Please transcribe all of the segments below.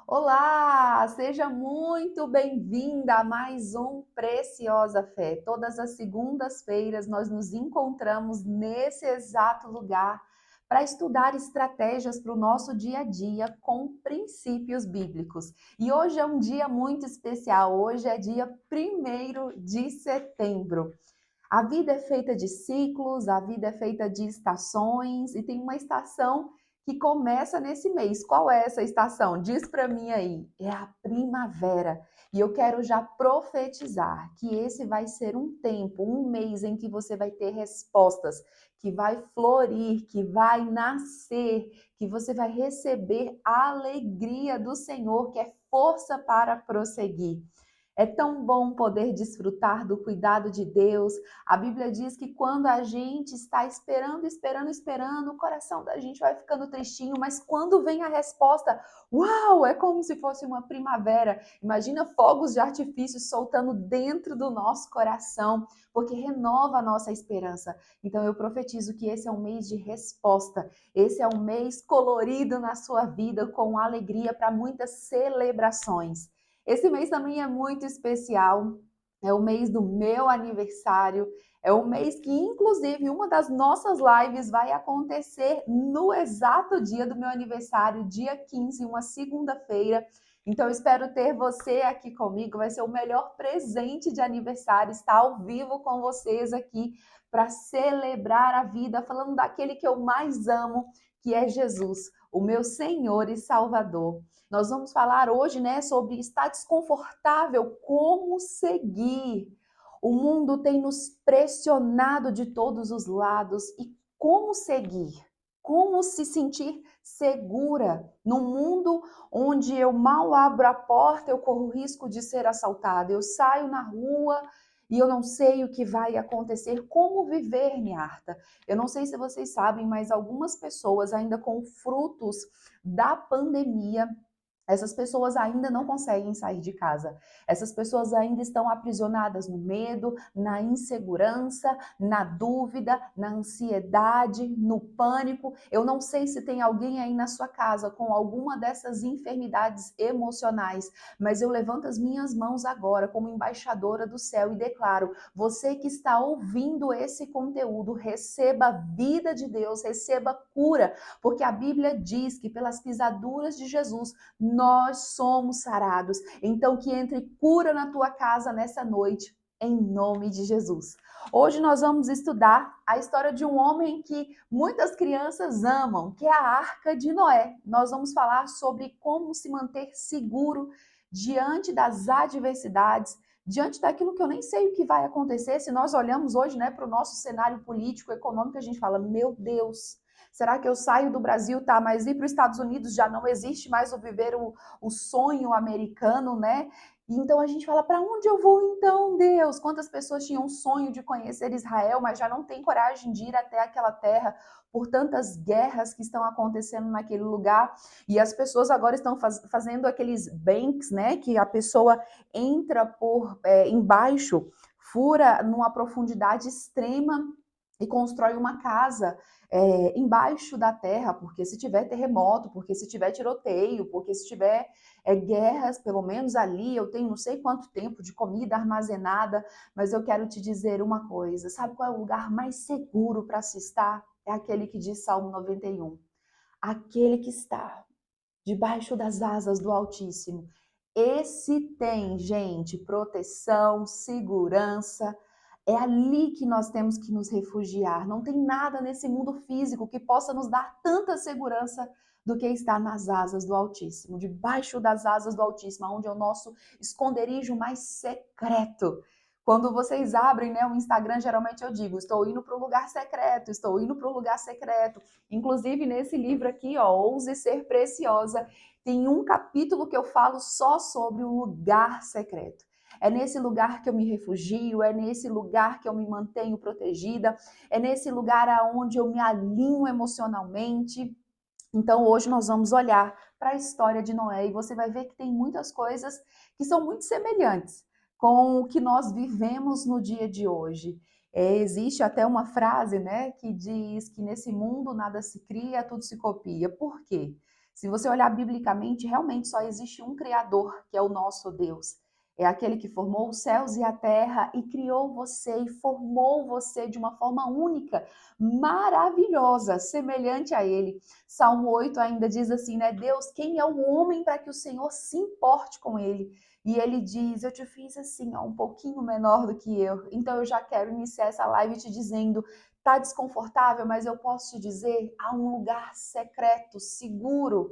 Olá, seja muito bem-vinda a mais um Preciosa Fé. Todas as segundas-feiras nós nos encontramos nesse exato lugar para estudar estratégias para o nosso dia a dia com princípios bíblicos. E hoje é um dia muito especial, hoje é dia 1º de setembro. A vida é feita de ciclos, a vida é feita de estações e tem uma estação que começa nesse mês. Qual é essa estação? Diz para mim aí. É a primavera. E eu quero já profetizar que esse vai ser um tempo, um mês em que você vai ter respostas, que vai florir, que vai nascer, que você vai receber a alegria do Senhor, que é força para prosseguir. É tão bom poder desfrutar do cuidado de Deus. A Bíblia diz que quando a gente está esperando, esperando, esperando, o coração da gente vai ficando tristinho, mas quando vem a resposta, uau, é como se fosse uma primavera. Imagina fogos de artifício soltando dentro do nosso coração, porque renova a nossa esperança. Então eu profetizo que esse é um mês de resposta. Esse é um mês colorido na sua vida, com alegria para muitas celebrações. Esse mês também é muito especial, é o mês do meu aniversário, é o mês que, inclusive, uma das nossas lives vai acontecer no exato dia do meu aniversário, dia 15, uma segunda-feira. Então, eu espero ter você aqui comigo, vai ser o melhor presente de aniversário, estar ao vivo com vocês aqui para celebrar a vida, falando daquele que eu mais amo, que é Jesus, o meu Senhor e Salvador. Nós vamos falar hoje, né, sobre estar desconfortável, como seguir. O mundo tem nos pressionado de todos os lados e como seguir? Como se sentir segura num mundo onde eu mal abro a porta, eu corro o risco de ser assaltada. Eu saio na rua e eu não sei o que vai acontecer. Como viver, Niarta? Eu não sei se vocês sabem, mas algumas pessoas ainda com frutos da pandemia, essas pessoas ainda não conseguem sair de casa. Essas pessoas ainda estão aprisionadas no medo, na insegurança, na dúvida, na ansiedade, no pânico. Eu não sei se tem alguém aí na sua casa com alguma dessas enfermidades emocionais, mas eu levanto as minhas mãos agora como embaixadora do céu e declaro: você que está ouvindo esse conteúdo, receba a vida de Deus, receba cura, porque a Bíblia diz que pelas pisaduras de Jesus nós somos sarados. Então, que entre cura na tua casa nessa noite, em nome de Jesus. Hoje nós vamos estudar a história de um homem que muitas crianças amam, que é a Arca de Noé. Nós vamos falar sobre como se manter seguro diante das adversidades, diante daquilo que eu nem sei o que vai acontecer. Se nós olhamos hoje, né, para o nosso cenário político, econômico, a gente fala, meu Deus, será que eu saio do Brasil, tá? Mas ir para os Estados Unidos já não existe mais o viver o sonho americano, né? Então a gente fala, para onde eu vou então, Deus? Quantas pessoas tinham um sonho de conhecer Israel, mas já não têm coragem de ir até aquela terra por tantas guerras que estão acontecendo naquele lugar. E as pessoas agora estão fazendo aqueles banks, né? Que a pessoa entra por embaixo, fura numa profundidade extrema e constrói uma casa embaixo da terra, porque se tiver terremoto, porque se tiver tiroteio, porque se tiver guerras, pelo menos ali eu tenho não sei quanto tempo de comida armazenada, mas eu quero te dizer uma coisa, sabe qual é o lugar mais seguro para se estar? É aquele que diz Salmo 91, aquele que está debaixo das asas do Altíssimo. Esse tem, gente, proteção, segurança. É ali que nós temos que nos refugiar. Não tem nada nesse mundo físico que possa nos dar tanta segurança do que estar nas asas do Altíssimo, debaixo das asas do Altíssimo, onde é o nosso esconderijo mais secreto. Quando vocês abrem, né, o Instagram, geralmente eu digo, estou indo para o lugar secreto, estou indo para o lugar secreto. Inclusive, nesse livro aqui, ó, Ouse Ser Preciosa, tem um capítulo que eu falo só sobre o lugar secreto. É nesse lugar que eu me refugio, é nesse lugar que eu me mantenho protegida, é nesse lugar aonde eu me alinho emocionalmente. Então, hoje nós vamos olhar para a história de Noé e você vai ver que tem muitas coisas que são muito semelhantes com o que nós vivemos no dia de hoje. Existe até uma frase, né, que diz que nesse mundo nada se cria, tudo se copia. Por quê? Se você olhar biblicamente, realmente só existe um Criador, que é o nosso Deus. É aquele que formou os céus e a terra e criou você e formou você de uma forma única, maravilhosa, semelhante a ele. Salmo 8 ainda diz assim, né? Deus, quem é o homem para que o Senhor se importe com ele? E ele diz, eu te fiz assim, ó, um pouquinho menor do que eu. Então eu já quero iniciar essa live te dizendo, tá desconfortável, mas eu posso te dizer, há um lugar secreto, seguro.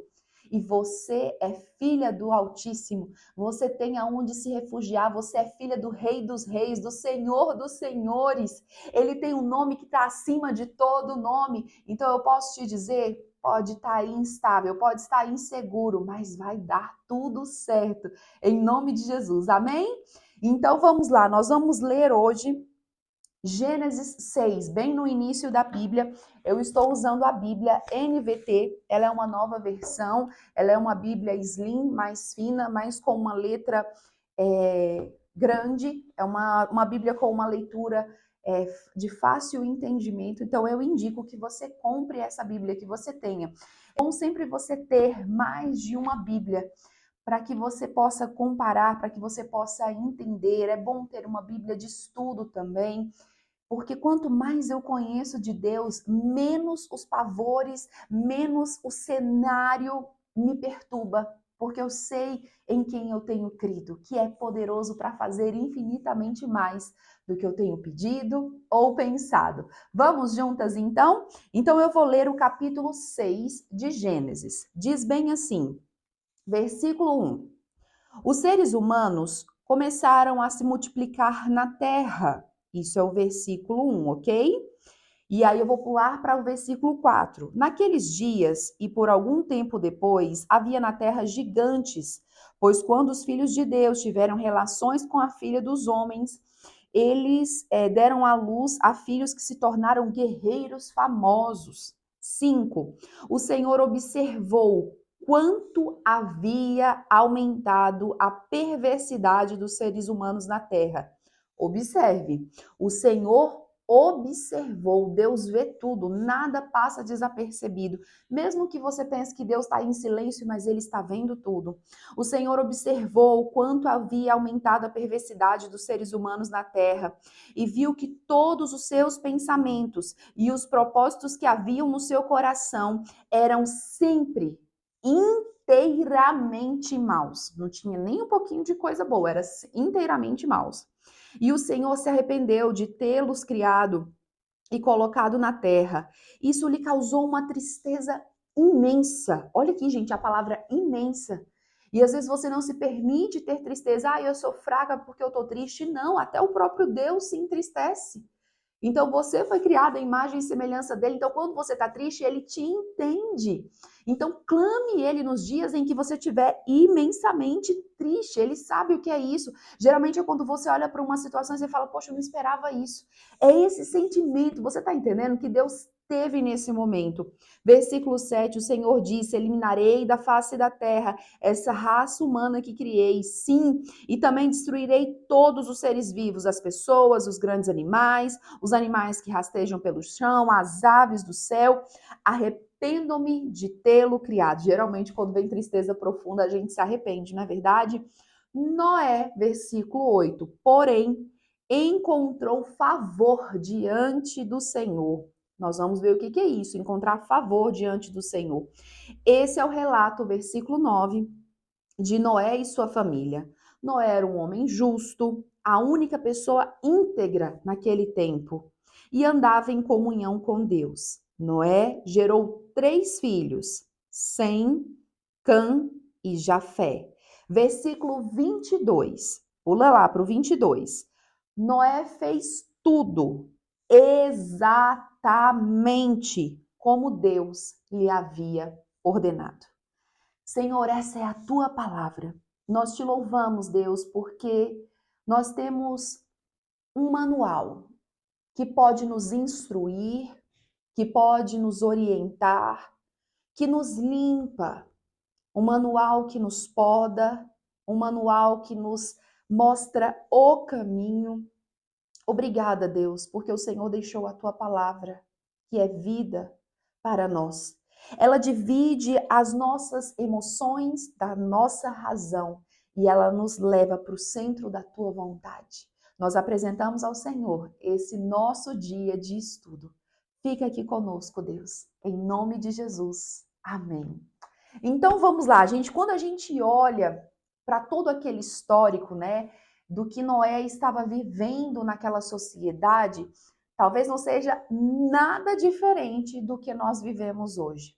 E você é filha do Altíssimo. Você tem aonde se refugiar. Você é filha do Rei dos Reis, do Senhor dos Senhores. Ele tem um nome que está acima de todo nome. Então eu posso te dizer, pode estar instável, pode estar inseguro, mas vai dar tudo certo. Em nome de Jesus. Amém? Então vamos lá. Nós vamos ler hoje Gênesis 6, bem no início da Bíblia. Eu estou usando a Bíblia NVT, ela é uma nova versão, ela é uma Bíblia slim, mais fina, mas com uma letra grande, é uma Bíblia com uma leitura de fácil entendimento, então eu indico que você compre essa Bíblia, que você tenha. É bom sempre você ter mais de uma Bíblia, para que você possa comparar, para que você possa entender. É bom ter uma Bíblia de estudo também, porque quanto mais eu conheço de Deus, menos os pavores, menos o cenário me perturba, porque eu sei em quem eu tenho crido, que é poderoso para fazer infinitamente mais do que eu tenho pedido ou pensado. Vamos juntas então? Então eu vou ler o capítulo 6 de Gênesis. Diz bem assim, versículo 1. Os seres humanos começaram a se multiplicar na terra. Isso é o versículo 1, ok? E aí eu vou pular para o versículo 4. Naqueles dias e por algum tempo depois, havia na terra gigantes, pois quando os filhos de Deus tiveram relações com a filha dos homens, eles deram à luz a filhos que se tornaram guerreiros famosos. 5. O Senhor observou quanto havia aumentado a perversidade dos seres humanos na terra. Observe, o Senhor observou, Deus vê tudo, nada passa desapercebido. Mesmo que você pense que Deus está em silêncio, mas Ele está vendo tudo. O Senhor observou o quanto havia aumentado a perversidade dos seres humanos na terra e viu que todos os seus pensamentos e os propósitos que haviam no seu coração eram sempre inteiramente maus. Não tinha nem um pouquinho de coisa boa, era inteiramente maus. E o Senhor se arrependeu de tê-los criado e colocado na terra. Isso lhe causou uma tristeza imensa. Olha aqui, gente, a palavra imensa. E às vezes você não se permite ter tristeza. Ah, eu sou fraca porque eu tô triste. Não, até o próprio Deus se entristece. Então você foi criado à imagem e semelhança dele. Então quando você está triste, ele te entende. Então clame ele nos dias em que você estiver imensamente triste. Ele sabe o que é isso. Geralmente é quando você olha para uma situação e você fala, poxa, eu não esperava isso. É esse sentimento, você está entendendo que Deus teve nesse momento. Versículo 7, o Senhor disse, eliminarei da face da terra essa raça humana que criei, sim, e também destruirei todos os seres vivos, as pessoas, os grandes animais, os animais que rastejam pelo chão, as aves do céu. Arrependo-me de tê-lo criado. Geralmente, quando vem tristeza profunda, a gente se arrepende, não é verdade? Noé, versículo 8. Porém, encontrou favor diante do Senhor. Nós vamos ver o que é isso, encontrar favor diante do Senhor. Esse é o relato, versículo 9, de Noé e sua família. Noé era um homem justo, a única pessoa íntegra naquele tempo, e andava em comunhão com Deus. Noé gerou 3 filhos, Sem, Cã e Jafé. Versículo 22. Pula lá para o 22. Noé fez tudo exatamente como Deus lhe havia ordenado. Senhor, essa é a tua palavra. Nós te louvamos, Deus, porque nós temos um manual que pode nos instruir, que pode nos orientar, que nos limpa, um manual que nos poda, um manual que nos mostra o caminho. Obrigada, Deus, porque o Senhor deixou a tua palavra, que é vida para nós. Ela divide as nossas emoções da nossa razão e ela nos leva para o centro da tua vontade. Nós apresentamos ao Senhor esse nosso dia de estudo. Fica aqui conosco, Deus, em nome de Jesus. Amém. Então vamos lá, gente. Quando a gente olha para todo aquele histórico, né, do que Noé estava vivendo naquela sociedade, talvez não seja nada diferente do que nós vivemos hoje.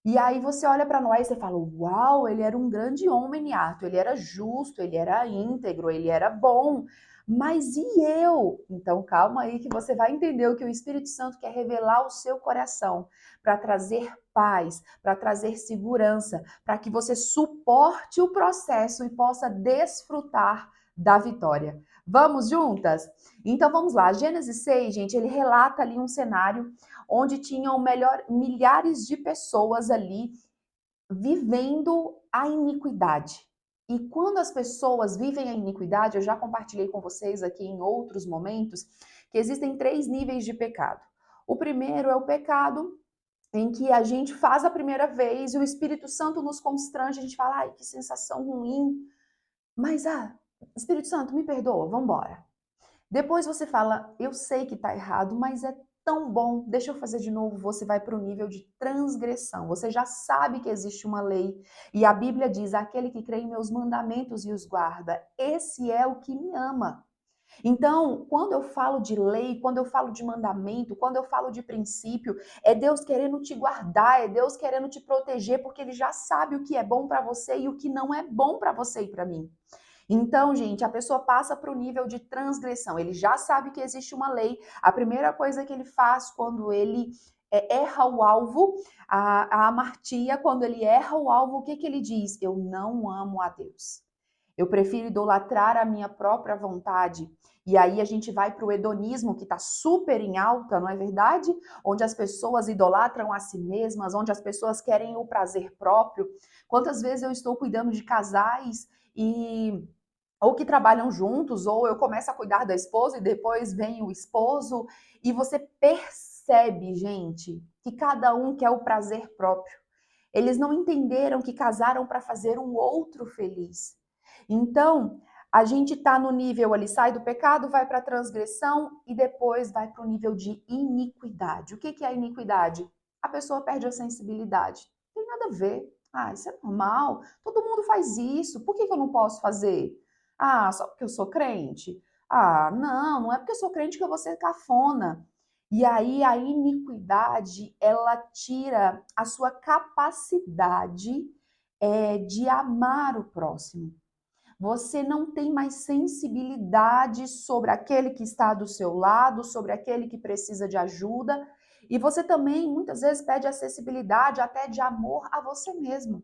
E aí você olha para Noé e você fala: uau, ele era um grande homem nato, ele era justo, ele era íntegro, ele era bom. Mas e eu? Então calma aí que você vai entender o que o Espírito Santo quer revelar ao seu coração, para trazer paz, para trazer segurança, para que você suporte o processo e possa desfrutar da vitória. Vamos juntas? Então vamos lá. Gênesis 6, gente, ele relata ali um cenário onde tinham milhares de pessoas ali vivendo a iniquidade. E quando as pessoas vivem a iniquidade, eu já compartilhei com vocês aqui em outros momentos, que existem 3 níveis de pecado. O primeiro é o pecado em que a gente faz a primeira vez e o Espírito Santo nos constrange, a gente fala: ai, que sensação ruim. Mas, Espírito Santo, me perdoa, vamos embora. Depois você fala: eu sei que está errado, mas é tão bom, deixa eu fazer de novo. Você vai para o nível de transgressão. Você já sabe que existe uma lei. E a Bíblia diz: aquele que crê em meus mandamentos e os guarda, esse é o que me ama. Então, quando eu falo de lei, quando eu falo de mandamento, quando eu falo de princípio, é Deus querendo te guardar, é Deus querendo te proteger, porque Ele já sabe o que é bom para você e o que não é bom para você e para mim. Então, gente, a pessoa passa para o nível de transgressão. Ele já sabe que existe uma lei. A primeira coisa que ele faz quando ele erra o alvo, a amartia, quando ele erra o alvo, o que, que ele diz? Eu não amo a Deus. Eu prefiro idolatrar a minha própria vontade. E aí a gente vai para o hedonismo, que está super em alta, não é verdade? Onde as pessoas idolatram a si mesmas, onde as pessoas querem o prazer próprio. Quantas vezes eu estou cuidando de casais e ou que trabalham juntos, ou eu começo a cuidar da esposa e depois vem o esposo, e você percebe, gente, que cada um quer o prazer próprio. Eles não entenderam que casaram para fazer um outro feliz. Então, a gente está no nível ali, sai do pecado, vai para a transgressão e depois vai para o nível de iniquidade. O que é a iniquidade? A pessoa perde a sensibilidade. Não tem nada a ver. Isso é normal. Todo mundo faz isso. Por que eu não posso fazer? Só porque eu sou crente? Não, não é porque eu sou crente que eu vou ser cafona. E aí a iniquidade, ela tira a sua capacidade de amar o próximo. Você não tem mais sensibilidade sobre aquele que está do seu lado, sobre aquele que precisa de ajuda. E você também, muitas vezes, perde acessibilidade até de amor a você mesmo.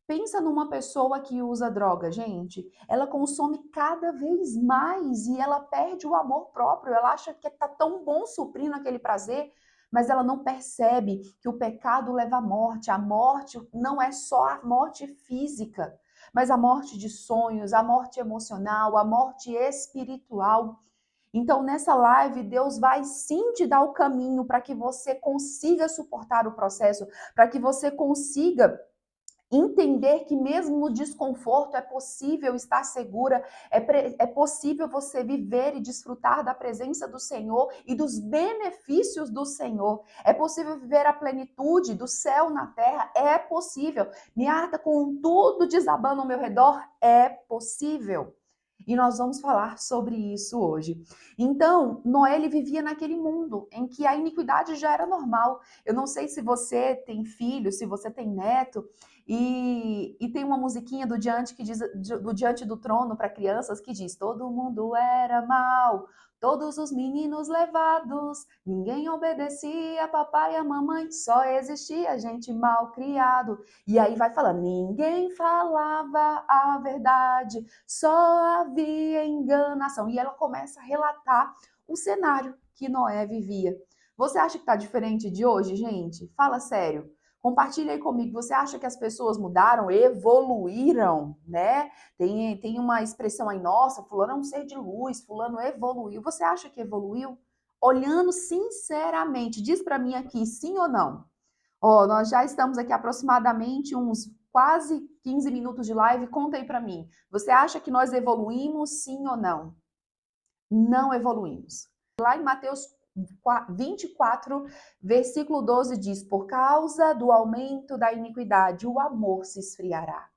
Pensa numa pessoa que usa droga, gente. Ela consome cada vez mais e ela perde o amor próprio. Ela acha que tá tão bom suprindo aquele prazer, mas ela não percebe que o pecado leva à morte. A morte não é só a morte física, mas a morte de sonhos, a morte emocional, a morte espiritual. Então, nessa live, Deus vai sim te dar o caminho para que você consiga suportar o processo, para que você consiga entender que mesmo no desconforto é possível estar segura, é possível você viver e desfrutar da presença do Senhor e dos benefícios do Senhor. É possível viver a plenitude do céu na terra, é possível. Niata, com tudo desabando ao meu redor, é possível. E nós vamos falar sobre isso hoje. Então, Noé ele vivia naquele mundo em que a iniquidade já era normal. Eu não sei se você tem filho, se você tem neto, e tem uma musiquinha do Diante que diz do Diante do Trono para crianças que diz: todo mundo era mal, todos os meninos levados, ninguém obedecia a papai e a mamãe, só existia gente mal criado. E aí vai falando: ninguém falava a verdade, só havia enganação. E ela começa a relatar o cenário que Noé vivia. Você acha que está diferente de hoje, gente? Fala sério. Compartilha aí comigo. Você acha que as pessoas mudaram, evoluíram, né? Tem uma expressão aí, nossa, fulano é um ser de luz, fulano evoluiu. Você acha que evoluiu? Olhando sinceramente, diz para mim aqui, sim ou não? Ó, nós já estamos aqui aproximadamente uns quase 15 minutos de live. Conta aí para mim. Você acha que nós evoluímos, sim ou não? Não evoluímos. Lá em Mateus 24, versículo 12 diz: Por causa do aumento da iniquidade, o amor se esfriará.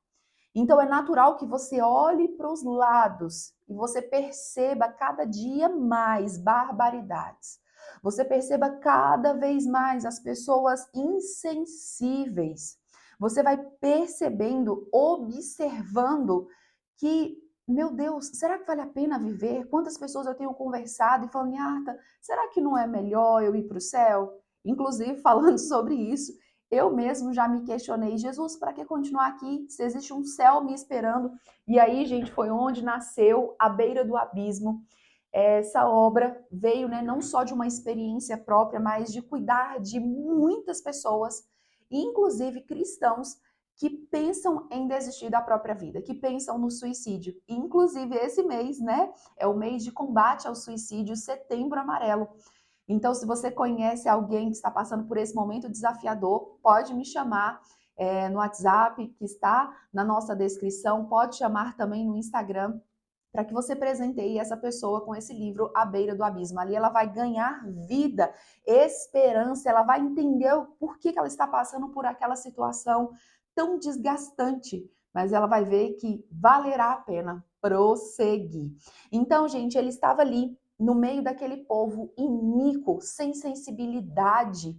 Então é natural que você olhe para os lados e você perceba cada dia mais barbaridades. Você perceba cada vez mais as pessoas insensíveis. Você vai percebendo, observando que, meu Deus, será que vale a pena viver? Quantas pessoas eu tenho conversado e falando, Arta, será que não é melhor eu ir para o céu? Inclusive, falando sobre isso, eu mesmo já me questionei, Jesus, para que continuar aqui se existe um céu me esperando? E aí, gente, foi onde nasceu A Beira do Abismo. Essa obra veio, né, não só de uma experiência própria, mas de cuidar de muitas pessoas, inclusive cristãos, que pensam em desistir da própria vida, que pensam no suicídio. Inclusive, esse mês, né, é o mês de combate ao suicídio, Setembro Amarelo. Então, se você conhece alguém que está passando por esse momento desafiador, pode me chamar no WhatsApp, que está na nossa descrição, pode chamar também no Instagram, para que você presenteie essa pessoa com esse livro À Beira do Abismo. Ali ela vai ganhar vida, esperança, ela vai entender o porquê que ela está passando por aquela situação tão desgastante, mas ela vai ver que valerá a pena prosseguir. Então, gente, ele estava ali no meio daquele povo iníquo, sem sensibilidade,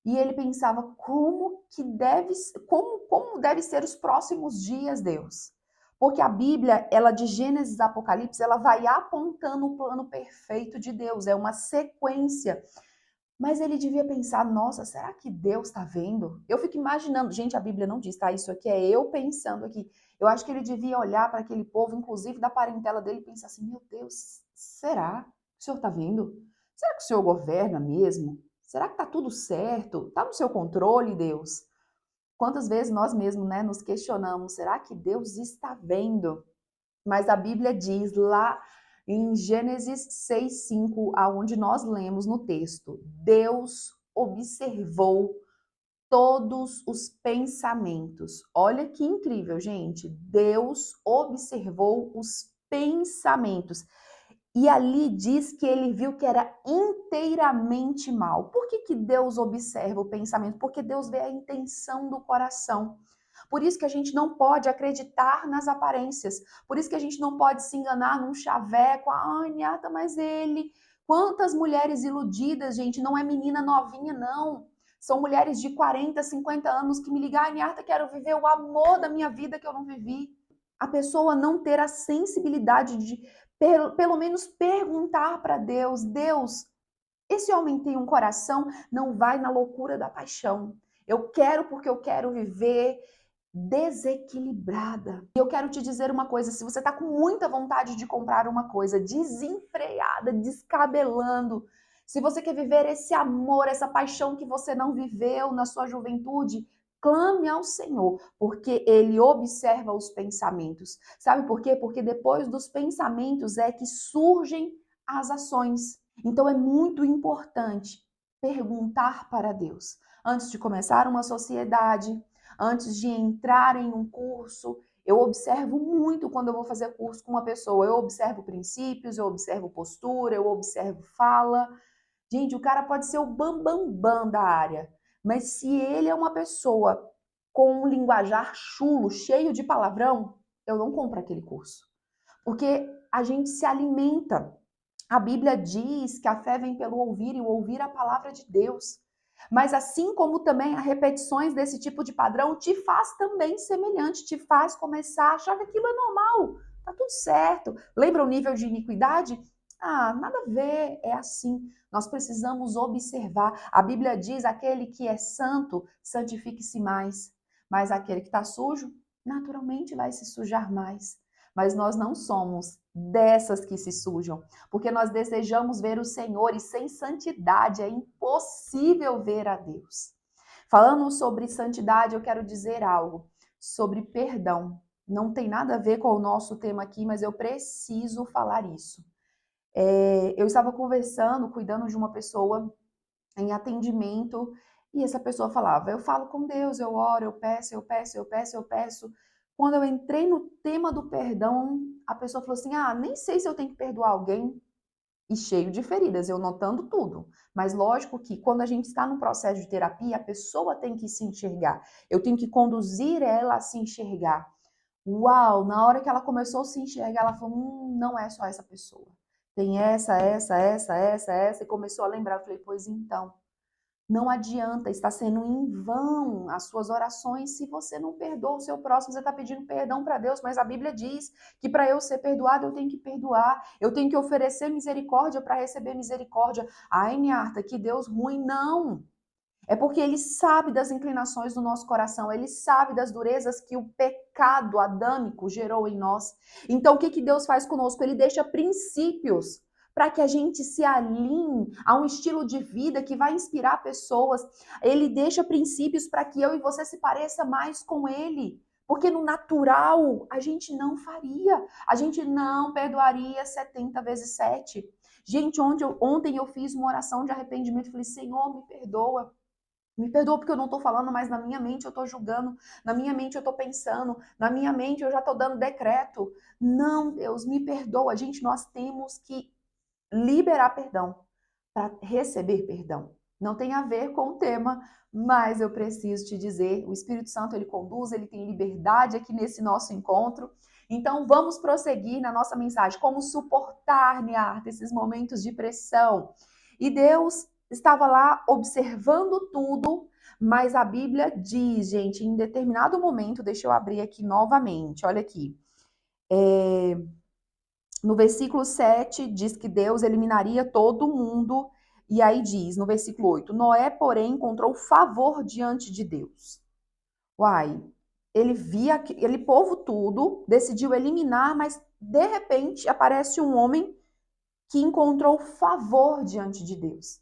e ele pensava como deve ser os próximos dias, Deus. Porque a Bíblia, ela de Gênesis a Apocalipse, ela vai apontando o plano perfeito de Deus, é uma sequência. Mas ele devia pensar, nossa, será que Deus está vendo? Eu fico imaginando, gente, a Bíblia não diz, tá? Isso aqui é eu pensando aqui. Eu acho que ele devia olhar para aquele povo, inclusive da parentela dele, e pensar assim, meu Deus, será que o senhor está vendo? Será que o senhor governa mesmo? Será que está tudo certo? Está no seu controle, Deus? Quantas vezes nós mesmos, né, nos questionamos, será que Deus está vendo? Mas a Bíblia diz lá em Gênesis 6:5, aonde nós lemos no texto, Deus observou todos os pensamentos. Olha que incrível, gente. Deus observou os pensamentos. E ali diz que ele viu que era inteiramente mal. Por que, que Deus observa o pensamento? Porque Deus vê a intenção do coração. Por isso que a gente não pode acreditar nas aparências. Por isso que a gente não pode se enganar num chaveco. Ah, Niata, mas ele. Quantas mulheres iludidas, gente, não é menina novinha, não. São mulheres de 40, 50 anos que me ligam, ah, Niata, quero viver o amor da minha vida que eu não vivi. A pessoa não ter a sensibilidade de pelo menos perguntar para Deus, Deus, esse homem tem um coração, não vai na loucura da paixão. Eu quero porque eu quero viver desequilibrada. E eu quero te dizer uma coisa, se você está com muita vontade de comprar uma coisa desenfreada, descabelando, se você quer viver esse amor, essa paixão que você não viveu na sua juventude, clame ao Senhor, porque Ele observa os pensamentos. Sabe por quê? Porque depois dos pensamentos é que surgem as ações. Então é muito importante perguntar para Deus. Antes de começar uma sociedade, antes de entrar em um curso, eu observo muito quando eu vou fazer curso com uma pessoa. Eu observo princípios, eu observo postura, eu observo fala. Gente, o cara pode ser o bambambam bam, bam da área, mas se ele é uma pessoa com um linguajar chulo, cheio de palavrão, eu não compro aquele curso. Porque a gente se alimenta. A Bíblia diz que a fé vem pelo ouvir e o ouvir a palavra de Deus. Mas assim como também as repetições desse tipo de padrão te faz também semelhante, te faz começar a achar que aquilo é normal, tá tudo certo. Lembra o nível de iniquidade? Ah, nada a ver, é assim. Nós precisamos observar. A Bíblia diz: aquele que é santo, santifique-se mais. Mas aquele que está sujo, naturalmente vai se sujar mais. Mas nós não somos dessas que se sujam, porque nós desejamos ver o Senhor e sem santidade é impossível ver a Deus. Falando sobre santidade, eu quero dizer algo sobre perdão. Não tem nada a ver com o nosso tema aqui, mas eu preciso falar isso. Eu estava conversando, cuidando de uma pessoa em atendimento, E essa pessoa falava, eu falo com Deus, eu oro, eu peço, eu peço, eu peço, eu peço. Quando eu entrei no tema do perdão, a pessoa falou assim, nem sei se eu tenho que perdoar alguém. E cheio de feridas, eu notando tudo. Mas lógico que quando a gente está no processo de terapia, a pessoa tem que se enxergar. Eu tenho que conduzir ela a se enxergar. Uau, na hora que ela começou a se enxergar, ela falou, não é só essa pessoa. Tem essa, e começou a lembrar. Eu falei, pois então, não adianta, está sendo em vão as suas orações se você não perdoa o seu próximo. Você está pedindo perdão para Deus, mas a Bíblia diz que para eu ser perdoado eu tenho que perdoar, eu tenho que oferecer misericórdia para receber misericórdia. Ai, Niarta, que Deus ruim. Não! É porque ele sabe das inclinações do nosso coração, ele sabe das durezas que o pecado adâmico gerou em nós. Então, o que Deus faz conosco? Ele deixa princípios para que a gente se alinhe a um estilo de vida que vai inspirar pessoas. Ele deixa princípios para que eu e você se pareça mais com ele. Porque no natural a gente não faria, a gente não perdoaria 70 vezes 7. Gente, ontem eu fiz uma oração de arrependimento e falei, Senhor, me perdoa. Me perdoa porque eu não estou falando, mas na minha mente eu estou julgando, na minha mente eu estou pensando, na minha mente eu já estou dando decreto. Não, Deus, me perdoa. Gente, nós temos que liberar perdão para receber perdão. Não tem a ver com o tema, mas eu preciso te dizer, o Espírito Santo ele conduz, ele tem liberdade aqui nesse nosso encontro. Então vamos prosseguir na nossa mensagem, como suportar, Niarta, esses momentos de pressão. E Deus estava lá observando tudo, mas a Bíblia diz, gente, em determinado momento, deixa eu abrir aqui novamente, olha aqui. No versículo 7 diz que Deus eliminaria todo mundo, e aí diz, no versículo 8, Noé, porém, encontrou favor diante de Deus. Uai, ele via aquele povo tudo, decidiu eliminar, mas de repente aparece um homem que encontrou favor diante de Deus.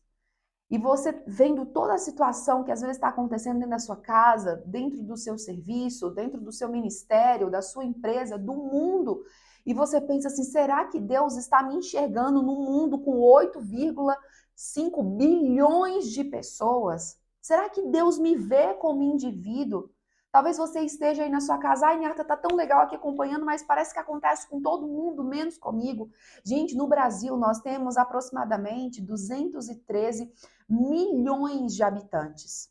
E você vendo toda a situação que às vezes está acontecendo dentro da sua casa, dentro do seu serviço, dentro do seu ministério, da sua empresa, do mundo, e você pensa assim, será que Deus está me enxergando num mundo com 8,5 bilhões de pessoas? Será que Deus me vê como indivíduo? Talvez você esteja aí na sua casa, ai, Niarta, tá tão legal aqui acompanhando, mas parece que acontece com todo mundo, menos comigo. Gente, no Brasil nós temos aproximadamente 213 milhões de habitantes.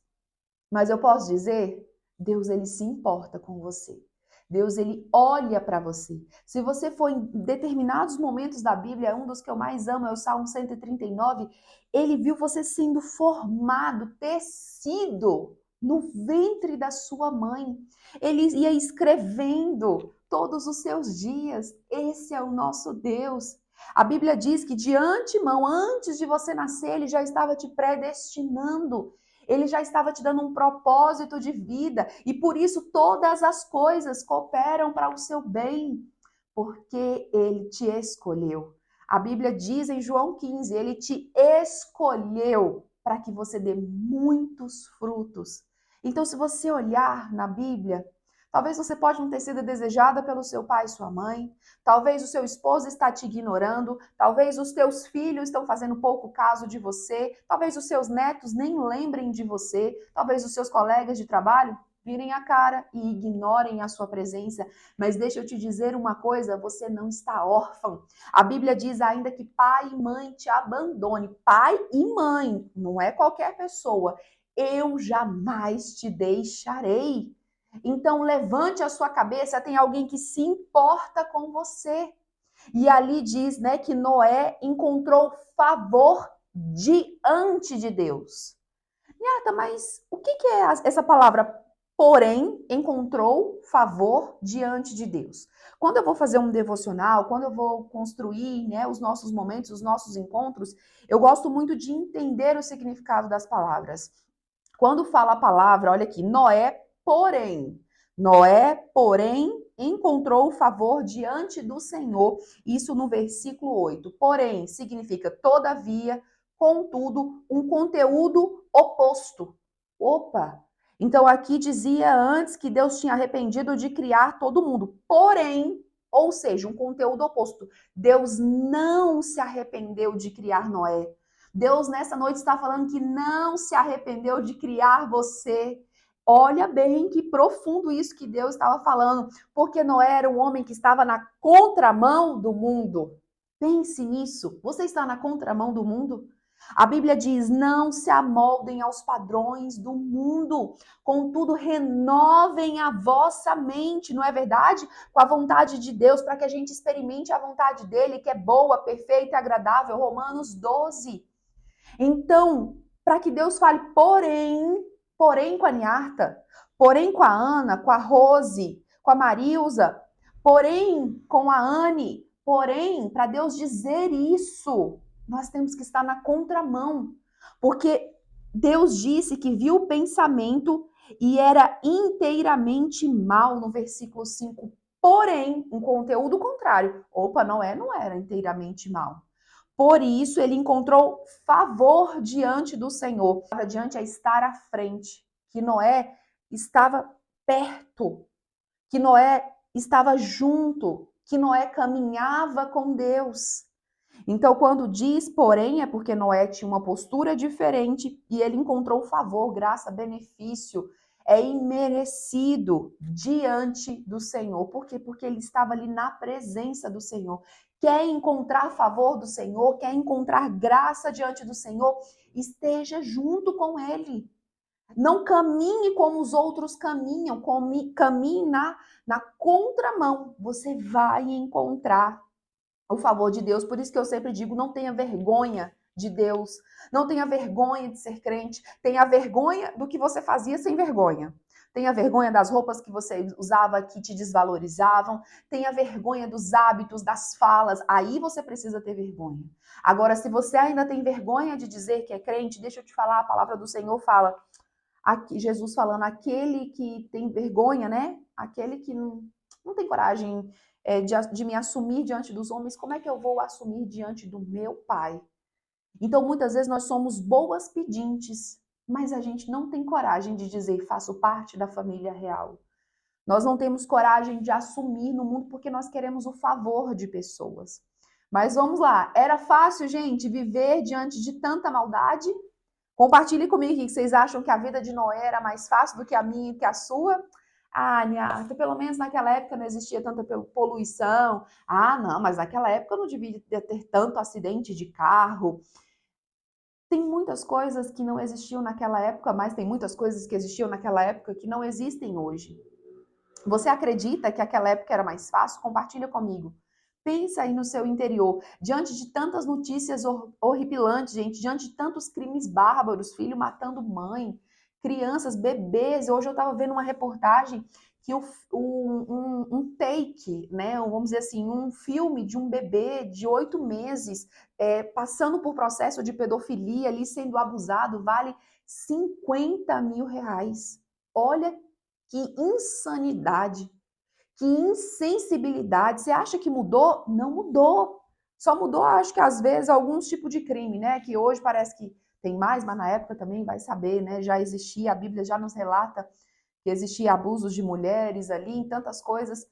Mas eu posso dizer, Deus ele se importa com você. Deus ele olha para você. Se você for em determinados momentos da Bíblia, um dos que eu mais amo é o Salmo 139, ele viu você sendo formado, tecido no ventre da sua mãe. Ele ia escrevendo todos os seus dias. Esse é o nosso Deus. A Bíblia diz que de antemão, antes de você nascer, ele já estava te predestinando. Ele já estava te dando um propósito de vida e por isso todas as coisas cooperam para o seu bem, porque ele te escolheu. A Bíblia diz em João 15, ele te escolheu para que você dê muitos frutos. Então, se você olhar na Bíblia, talvez você pode não ter sido desejada pelo seu pai e sua mãe, talvez o seu esposo está te ignorando, talvez os teus filhos estão fazendo pouco caso de você, talvez os seus netos nem lembrem de você, talvez os seus colegas de trabalho virem a cara e ignorem a sua presença. Mas deixa eu te dizer uma coisa, você não está órfão. A Bíblia diz ainda que pai e mãe te abandone. Pai e mãe, não é qualquer pessoa. Eu jamais te deixarei. Então levante a sua cabeça, tem alguém que se importa com você. E ali diz, né, que Noé encontrou favor diante de Deus. Niata, mas o que é essa palavra? Porém, encontrou favor diante de Deus. Quando eu vou fazer um devocional, quando eu vou construir, né, os nossos momentos, os nossos encontros, eu gosto muito de entender o significado das palavras. Quando fala a palavra, olha aqui, Noé, porém, encontrou favor diante do Senhor. Isso no versículo 8. Porém, significa todavia, contudo, um conteúdo oposto. Opa! Então aqui dizia antes que Deus tinha arrependido de criar todo mundo. Porém, ou seja, um conteúdo oposto. Deus não se arrependeu de criar Noé. Deus nessa noite está falando que não se arrependeu de criar você. Olha bem que profundo isso que Deus estava falando, porque Noé era um homem que estava na contramão do mundo. Pense nisso. Você está na contramão do mundo? A Bíblia diz: não se amoldem aos padrões do mundo, contudo, renovem a vossa mente, não é verdade? Com a vontade de Deus, para que a gente experimente a vontade dele, que é boa, perfeita e agradável. Romanos 12. Então, para que Deus fale, porém com a Niarta, porém com a Ana, com a Rose, com a Marilza, porém com a Anne, porém, para Deus dizer isso, nós temos que estar na contramão, porque Deus disse que viu o pensamento e era inteiramente mal no versículo 5. Porém, um conteúdo contrário. Opa, Noé não era inteiramente mal. Por isso, ele encontrou favor diante do Senhor. Diante a estar à frente. Que Noé estava perto. Que Noé estava junto. Que Noé caminhava com Deus. Então, quando diz, porém, é porque Noé tinha uma postura diferente e ele encontrou favor, graça, benefício, é imerecido diante do Senhor. Por quê? Porque ele estava ali na presença do Senhor. Quer encontrar favor do Senhor, quer encontrar graça diante do Senhor, esteja junto com ele. Não caminhe como os outros caminham, caminhe na contramão. Você vai encontrar o favor de Deus. Por isso que eu sempre digo, não tenha vergonha de Deus. Não tenha vergonha de ser crente. Tenha vergonha do que você fazia sem vergonha. Tenha vergonha das roupas que você usava que te desvalorizavam. Tenha vergonha dos hábitos, das falas. Aí você precisa ter vergonha. Agora, se você ainda tem vergonha de dizer que é crente, deixa eu te falar, a palavra do Senhor fala, aqui, Jesus falando, aquele que tem vergonha, né? Aquele que não tem coragem de me assumir diante dos homens, como é que eu vou assumir diante do meu Pai? Então, muitas vezes nós somos boas pedintes, mas a gente não tem coragem de dizer, faço parte da família real. Nós não temos coragem de assumir no mundo porque nós queremos o favor de pessoas. Mas vamos lá, era fácil, gente, viver diante de tanta maldade? Compartilhe comigo aqui que vocês acham que a vida de Noé era mais fácil do que a minha e que a sua. Ah, Niarta, pelo menos naquela época não existia tanta poluição. Ah, não, mas naquela época não devia ter tanto acidente de carro. Tem muitas coisas que não existiam naquela época, mas tem muitas coisas que existiam naquela época que não existem hoje. Você acredita que aquela época era mais fácil? Compartilha comigo. Pensa aí no seu interior, diante de tantas notícias horripilantes, gente, diante de tantos crimes bárbaros, filho matando mãe, crianças, bebês. Hoje eu estava vendo uma reportagem que um take, né, vamos dizer assim, um filme de um bebê de 8 meses passando por processo de pedofilia, ali sendo abusado, vale R$ 50.000. Olha que insanidade. Que insensibilidade. Você acha que mudou? Não mudou. Só mudou, acho que às vezes, alguns tipos de crime, né? Que hoje parece que tem mais, mas na época também vai saber, né? Já existia, a Bíblia já nos relata que existia abusos de mulheres ali, em tantas coisas.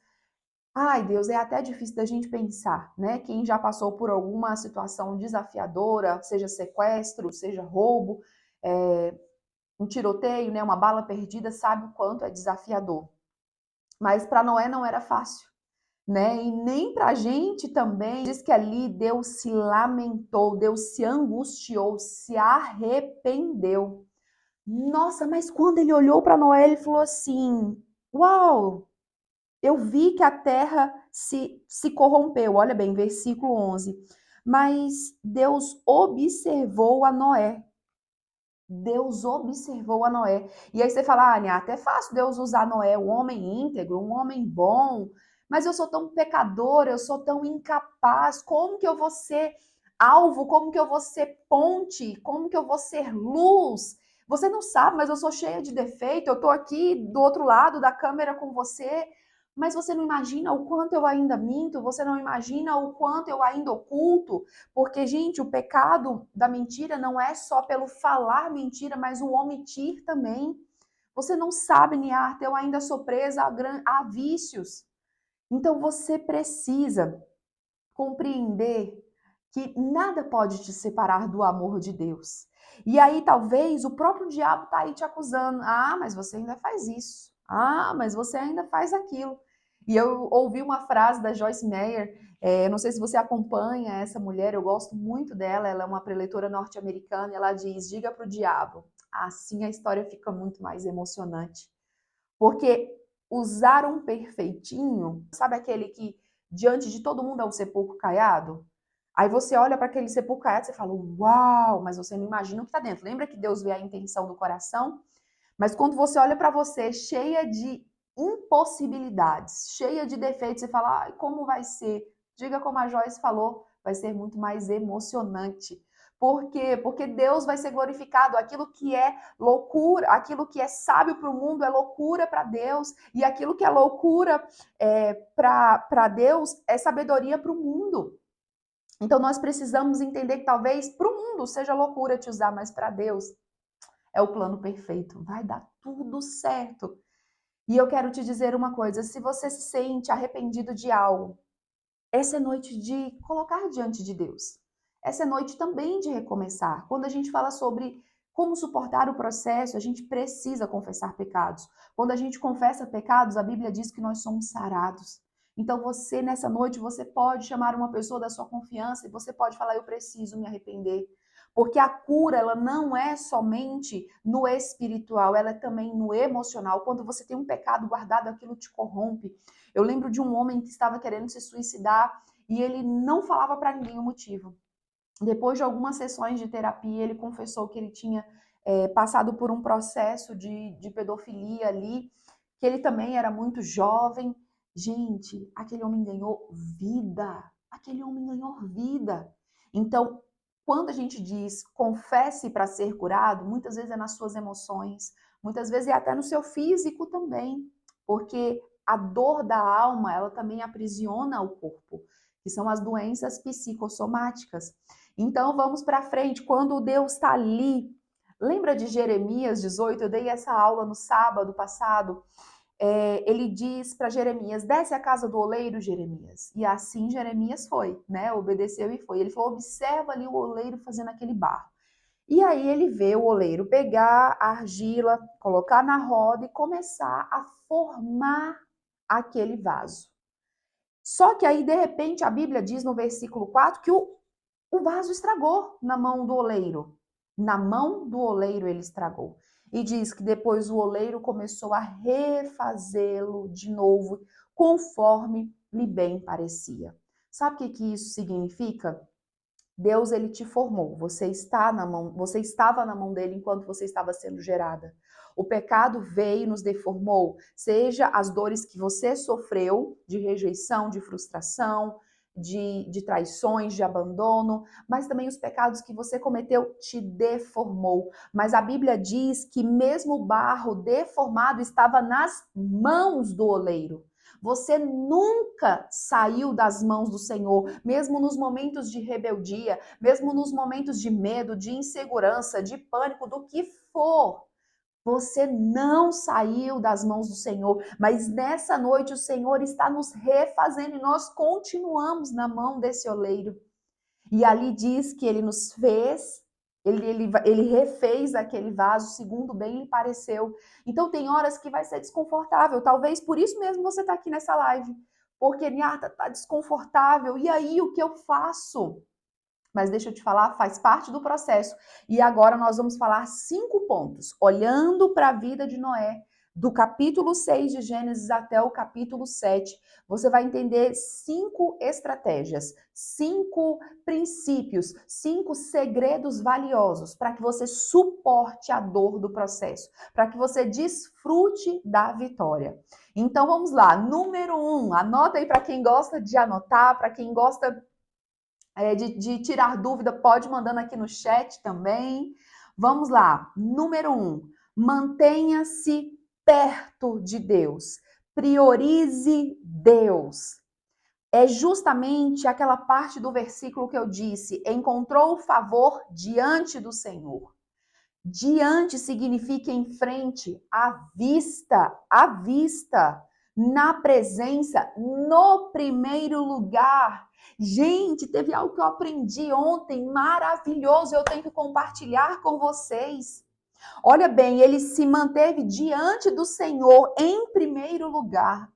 Ai, Deus, é até difícil da gente pensar, né? Quem já passou por alguma situação desafiadora, seja sequestro, seja roubo, um tiroteio, né? Uma bala perdida, sabe o quanto é desafiador. Mas para Noé não era fácil, né? E nem para a gente também. Diz que ali Deus se lamentou, Deus se angustiou, se arrependeu. Nossa, mas quando ele olhou para Noé, ele falou assim: uau, eu vi que a terra se corrompeu. Olha bem, versículo 11. Mas Deus observou a Noé. Deus observou a Noé. E aí você fala, ah, Niata, é fácil Deus usar Noé, um homem íntegro, um homem bom, mas eu sou tão pecadora, eu sou tão incapaz, como que eu vou ser alvo, como que eu vou ser ponte, como que eu vou ser luz? Você não sabe, mas eu sou cheia de defeito, eu tô aqui do outro lado da câmera com você, mas você não imagina o quanto eu ainda minto, você não imagina o quanto eu ainda oculto, porque, gente, o pecado da mentira não é só pelo falar mentira, mas o omitir também. Você não sabe, Niarta, eu ainda sou presa a vícios. Então, você precisa compreender que nada pode te separar do amor de Deus. E aí talvez o próprio diabo está aí te acusando. Ah, mas você ainda faz isso. Ah, mas você ainda faz aquilo. E eu ouvi uma frase da Joyce Meyer, não sei se você acompanha essa mulher, eu gosto muito dela, ela é uma preletora norte-americana, e ela diz, diga para o diabo, assim a história fica muito mais emocionante. Porque usar um perfeitinho, sabe aquele que diante de todo mundo é um sepulcro caiado? Aí você olha para aquele sepulcro caiado e você fala, uau, mas você não imagina o que está dentro. Lembra que Deus vê a intenção do coração? Mas quando você olha para você cheia de impossibilidades, cheia de defeitos, você fala, ai, como vai ser? Diga como a Joyce falou, vai ser muito mais emocionante. Por quê? Porque Deus vai ser glorificado. Aquilo que é loucura, aquilo que é sábio para o mundo é loucura para Deus. E aquilo que é loucura para Deus é sabedoria para o mundo. Então nós precisamos entender que talvez para o mundo seja loucura te usar, mas para Deus é o plano perfeito. Vai dar tudo certo. E eu quero te dizer uma coisa: se você se sente arrependido de algo, essa é noite de colocar diante de Deus. Essa é noite também de recomeçar. Quando a gente fala sobre como suportar o processo, a gente precisa confessar pecados. Quando a gente confessa pecados, a Bíblia diz que nós somos sarados. Então você, nessa noite, você pode chamar uma pessoa da sua confiança e você pode falar, eu preciso me arrepender. Porque a cura, ela não é somente no espiritual, ela é também no emocional. Quando você tem um pecado guardado, aquilo te corrompe. Eu lembro de um homem que estava querendo se suicidar e ele não falava para ninguém o motivo. Depois de algumas sessões de terapia, ele confessou que ele tinha passado por um processo de pedofilia ali, que ele também era muito jovem. Gente, aquele homem ganhou vida. Aquele homem ganhou vida. Então, quando a gente diz confesse para ser curado, muitas vezes é nas suas emoções, muitas vezes é até no seu físico também, porque a dor da alma, ela também aprisiona o corpo, que são as doenças psicossomáticas. Então vamos para frente, quando Deus está ali, lembra de Jeremias 18? Eu dei essa aula no sábado passado. Ele diz para Jeremias, desce a casa do oleiro, Jeremias. E assim Jeremias foi, né? Obedeceu e foi. Ele falou, observa ali o oleiro fazendo aquele barro. E aí ele vê o oleiro pegar a argila, colocar na roda e começar a formar aquele vaso. Só que aí, de repente, a Bíblia diz no versículo 4 que o vaso estragou na mão do oleiro. Na mão do oleiro ele estragou. E diz que depois o oleiro começou a refazê-lo de novo, conforme lhe bem parecia. Sabe o que isso significa? Deus, ele te formou. Você estava na mão dele enquanto você estava sendo gerada. O pecado veio e nos deformou, seja as dores que você sofreu de rejeição, de frustração, de traições, de abandono, mas também os pecados que você cometeu te deformou. Mas a Bíblia diz que mesmo o barro deformado estava nas mãos do oleiro. Você nunca saiu das mãos do Senhor, mesmo nos momentos de rebeldia, mesmo nos momentos de medo, de insegurança, de pânico, do que for. Você não saiu das mãos do Senhor, mas nessa noite o Senhor está nos refazendo e nós continuamos na mão desse oleiro. E ali diz que ele nos fez, ele refez aquele vaso segundo bem lhe pareceu. Então tem horas que vai ser desconfortável, talvez por isso mesmo você está aqui nessa live. Porque, Niata, tá desconfortável, e aí o que eu faço? Mas deixa eu te falar, faz parte do processo. E agora nós vamos falar 5 pontos, olhando para a vida de Noé, do capítulo 6 de Gênesis até o capítulo 7. Você vai entender 5 estratégias, 5 princípios, 5 segredos valiosos para que você suporte a dor do processo, para que você desfrute da vitória. Então vamos lá, número 1, anota aí para quem gosta de anotar, para quem gosta de tirar dúvida, pode mandando aqui no chat também. Vamos lá. Número 1, mantenha-se perto de Deus. Priorize Deus. É justamente aquela parte do versículo que eu disse, encontrou favor diante do Senhor. Diante significa em frente, à vista, à vista. na presença, no primeiro lugar. Gente, teve algo que eu aprendi ontem, maravilhoso, eu tenho que compartilhar com vocês. Olha bem, ele se manteve diante do Senhor em primeiro lugar.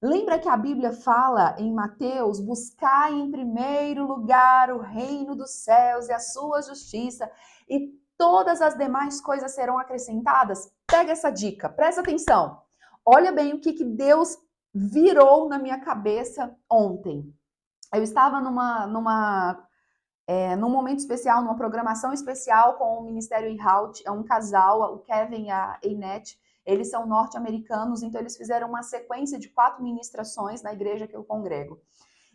Lembra que a Bíblia fala em Mateus, buscai em primeiro lugar o reino dos céus e a sua justiça, e todas as demais coisas serão acrescentadas? Pega essa dica, presta atenção. Olha bem o que Deus virou na minha cabeça ontem. Eu estava num momento especial, numa programação especial com o Ministério Inhoud, é um casal, o Kevin e a Einette, eles são norte-americanos, então eles fizeram uma sequência de 4 ministrações na igreja que eu congrego.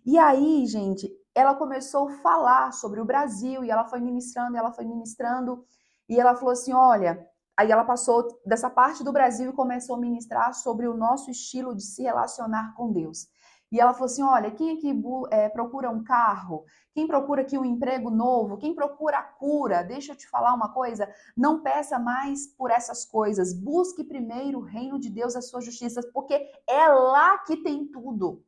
E aí, gente, ela começou a falar sobre o Brasil, e ela foi ministrando, e ela falou assim, olha, aí ela passou dessa parte do Brasil e começou a ministrar sobre o nosso estilo de se relacionar com Deus. E ela falou assim, olha, quem aqui procura um carro? Quem procura aqui um emprego novo? Quem procura a cura? Deixa eu te falar uma coisa, não peça mais por essas coisas. Busque primeiro o reino de Deus e a sua justiça, porque é lá que tem tudo.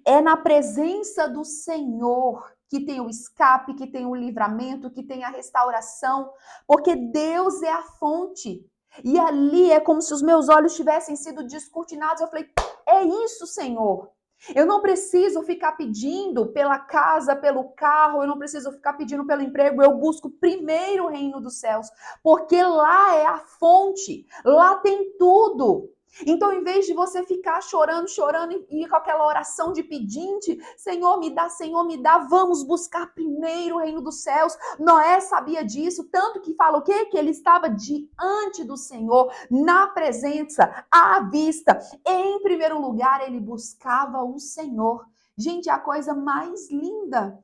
É na presença do Senhor que tem o escape, que tem o livramento, que tem a restauração, porque Deus é a fonte. E ali é como se os meus olhos tivessem sido descortinados. Eu falei, é isso, Senhor. Eu não preciso ficar pedindo pela casa, pelo carro, eu não preciso ficar pedindo pelo emprego, eu busco primeiro o reino dos céus, porque lá é a fonte, lá tem tudo. Então, em vez de você ficar chorando e com aquela oração de pedinte, Senhor, me dá, vamos buscar primeiro o reino dos céus. Noé sabia disso, tanto que fala o quê? Que ele estava diante do Senhor, na presença, à vista. Em primeiro lugar, ele buscava o Senhor. Gente, é a coisa mais linda.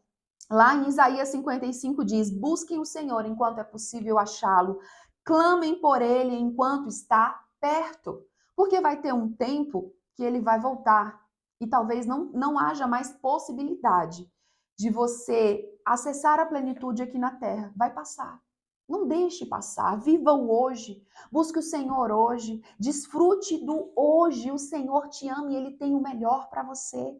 Lá em Isaías 55 diz, busquem o Senhor enquanto é possível achá-lo. Clamem por ele enquanto está perto. Porque vai ter um tempo que ele vai voltar e talvez não haja mais possibilidade de você acessar a plenitude aqui na terra. Vai passar. Não deixe passar. Viva o hoje. Busque o Senhor hoje. Desfrute do hoje. O Senhor te ama e Ele tem o melhor para você.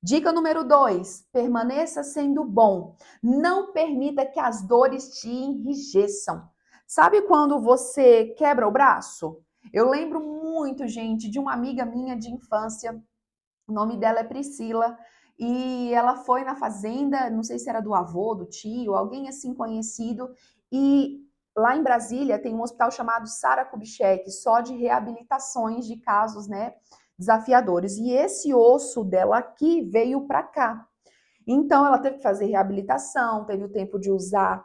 Dica número 2, permaneça sendo bom. Não permita que as dores te enrijeçam. Sabe quando você quebra o braço? Eu lembro muito, gente, de uma amiga minha de infância, o nome dela é Priscila, e ela foi na fazenda, não sei se era do avô, do tio, alguém assim conhecido, e lá em Brasília tem um hospital chamado Sara Kubitschek, só de reabilitações de casos, né, desafiadores. E esse osso dela aqui veio para cá. Então ela teve que fazer reabilitação, teve o tempo de usar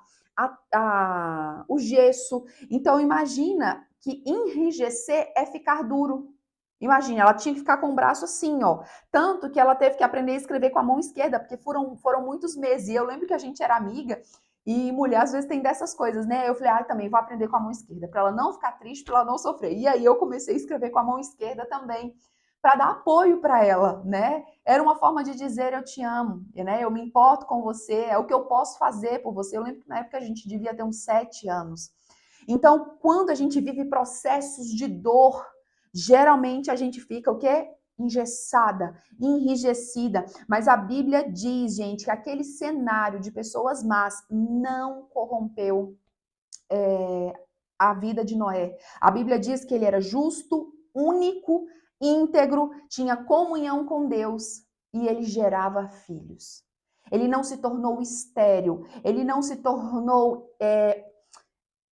o gesso. Então imagina que enrijecer é ficar duro. Imagina, ela tinha que ficar com o braço assim, ó. Tanto que ela teve que aprender a escrever com a mão esquerda, porque foram muitos meses. E eu lembro que a gente era amiga, e mulher às vezes tem dessas coisas, né? Eu falei, também vou aprender com a mão esquerda, para ela não ficar triste, para ela não sofrer. E aí eu comecei a escrever com a mão esquerda também, para dar apoio para ela, né? Era uma forma de dizer eu te amo, né? Eu me importo com você, é o que eu posso fazer por você. Eu lembro que na época a gente devia ter uns 7 anos. Então, quando a gente vive processos de dor, geralmente a gente fica o quê? Engessada, enrijecida. Mas a Bíblia diz, gente, que aquele cenário de pessoas más não corrompeu a vida de Noé. A Bíblia diz que ele era justo, único, íntegro, tinha comunhão com Deus e ele gerava filhos. Ele não se tornou estéril, ele não se tornou,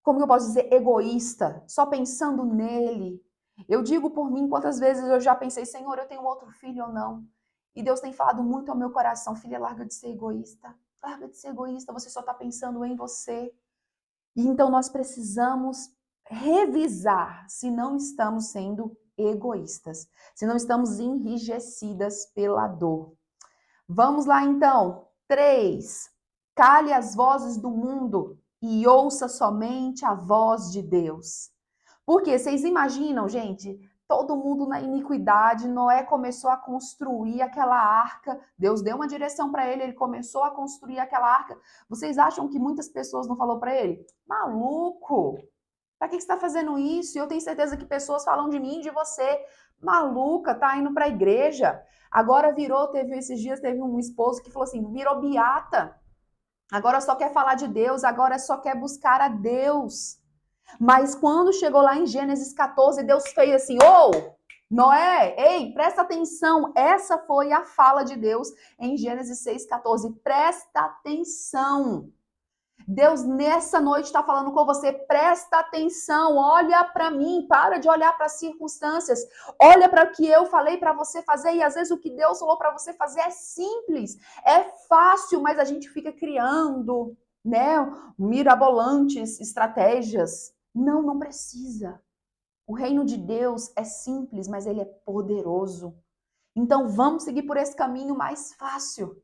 como eu posso dizer, egoísta, só pensando nele. Eu digo por mim, quantas vezes eu já pensei, Senhor, eu tenho outro filho ou não? E Deus tem falado muito ao meu coração, filha, larga de ser egoísta, você só está pensando em você. E então nós precisamos revisar se não estamos sendo egoístas, se não estamos enrijecidas pela dor. Vamos lá então. 3. Cale as vozes do mundo e ouça somente a voz de Deus. Porque vocês imaginam, gente, todo mundo na iniquidade, Noé começou a construir aquela arca, Deus deu uma direção para ele, ele começou a construir aquela arca. Vocês acham que muitas pessoas não falou para ele? Maluco! Para que você está fazendo isso? E eu tenho certeza que pessoas falam de mim e de você. maluca, tá indo para a igreja. Agora esses dias teve um esposo que falou assim, virou beata. Agora só quer falar de Deus, agora só quer buscar a Deus. Mas quando chegou lá em Gênesis 14, Deus fez assim, Noé, ei, presta atenção. Essa foi a fala de Deus em Gênesis 6,14. Presta atenção. Deus nessa noite está falando com você, presta atenção, olha para mim, para de olhar para as circunstâncias, olha para o que eu falei para você fazer, e às vezes o que Deus falou para você fazer é simples, é fácil, mas a gente fica criando, né, mirabolantes estratégias. Não, não precisa. O reino de Deus é simples, mas ele é poderoso. Então vamos seguir por esse caminho mais fácil.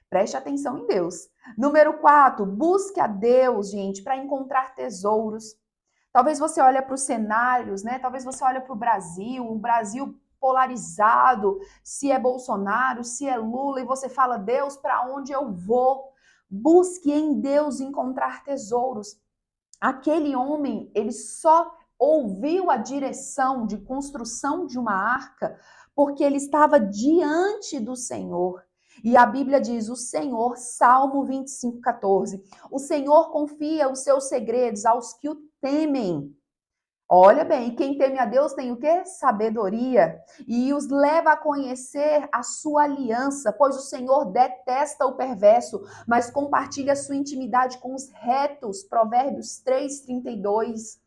Preste atenção em Deus. Número 4, busque a Deus, gente, para encontrar tesouros. Talvez você olhe para os cenários, né? Talvez você olhe para o Brasil, um Brasil polarizado, se é Bolsonaro, se é Lula, e você fala, Deus, para onde eu vou? Busque em Deus encontrar tesouros. Aquele homem, ele só ouviu a direção de construção de uma arca porque ele estava diante do Senhor. E a Bíblia diz, o Senhor, Salmo 25,14, o Senhor confia os seus segredos aos que o temem. Olha bem, quem teme a Deus tem o quê? Sabedoria. E os leva a conhecer a sua aliança, pois o Senhor detesta o perverso, mas compartilha a sua intimidade com os retos. Provérbios 3,32.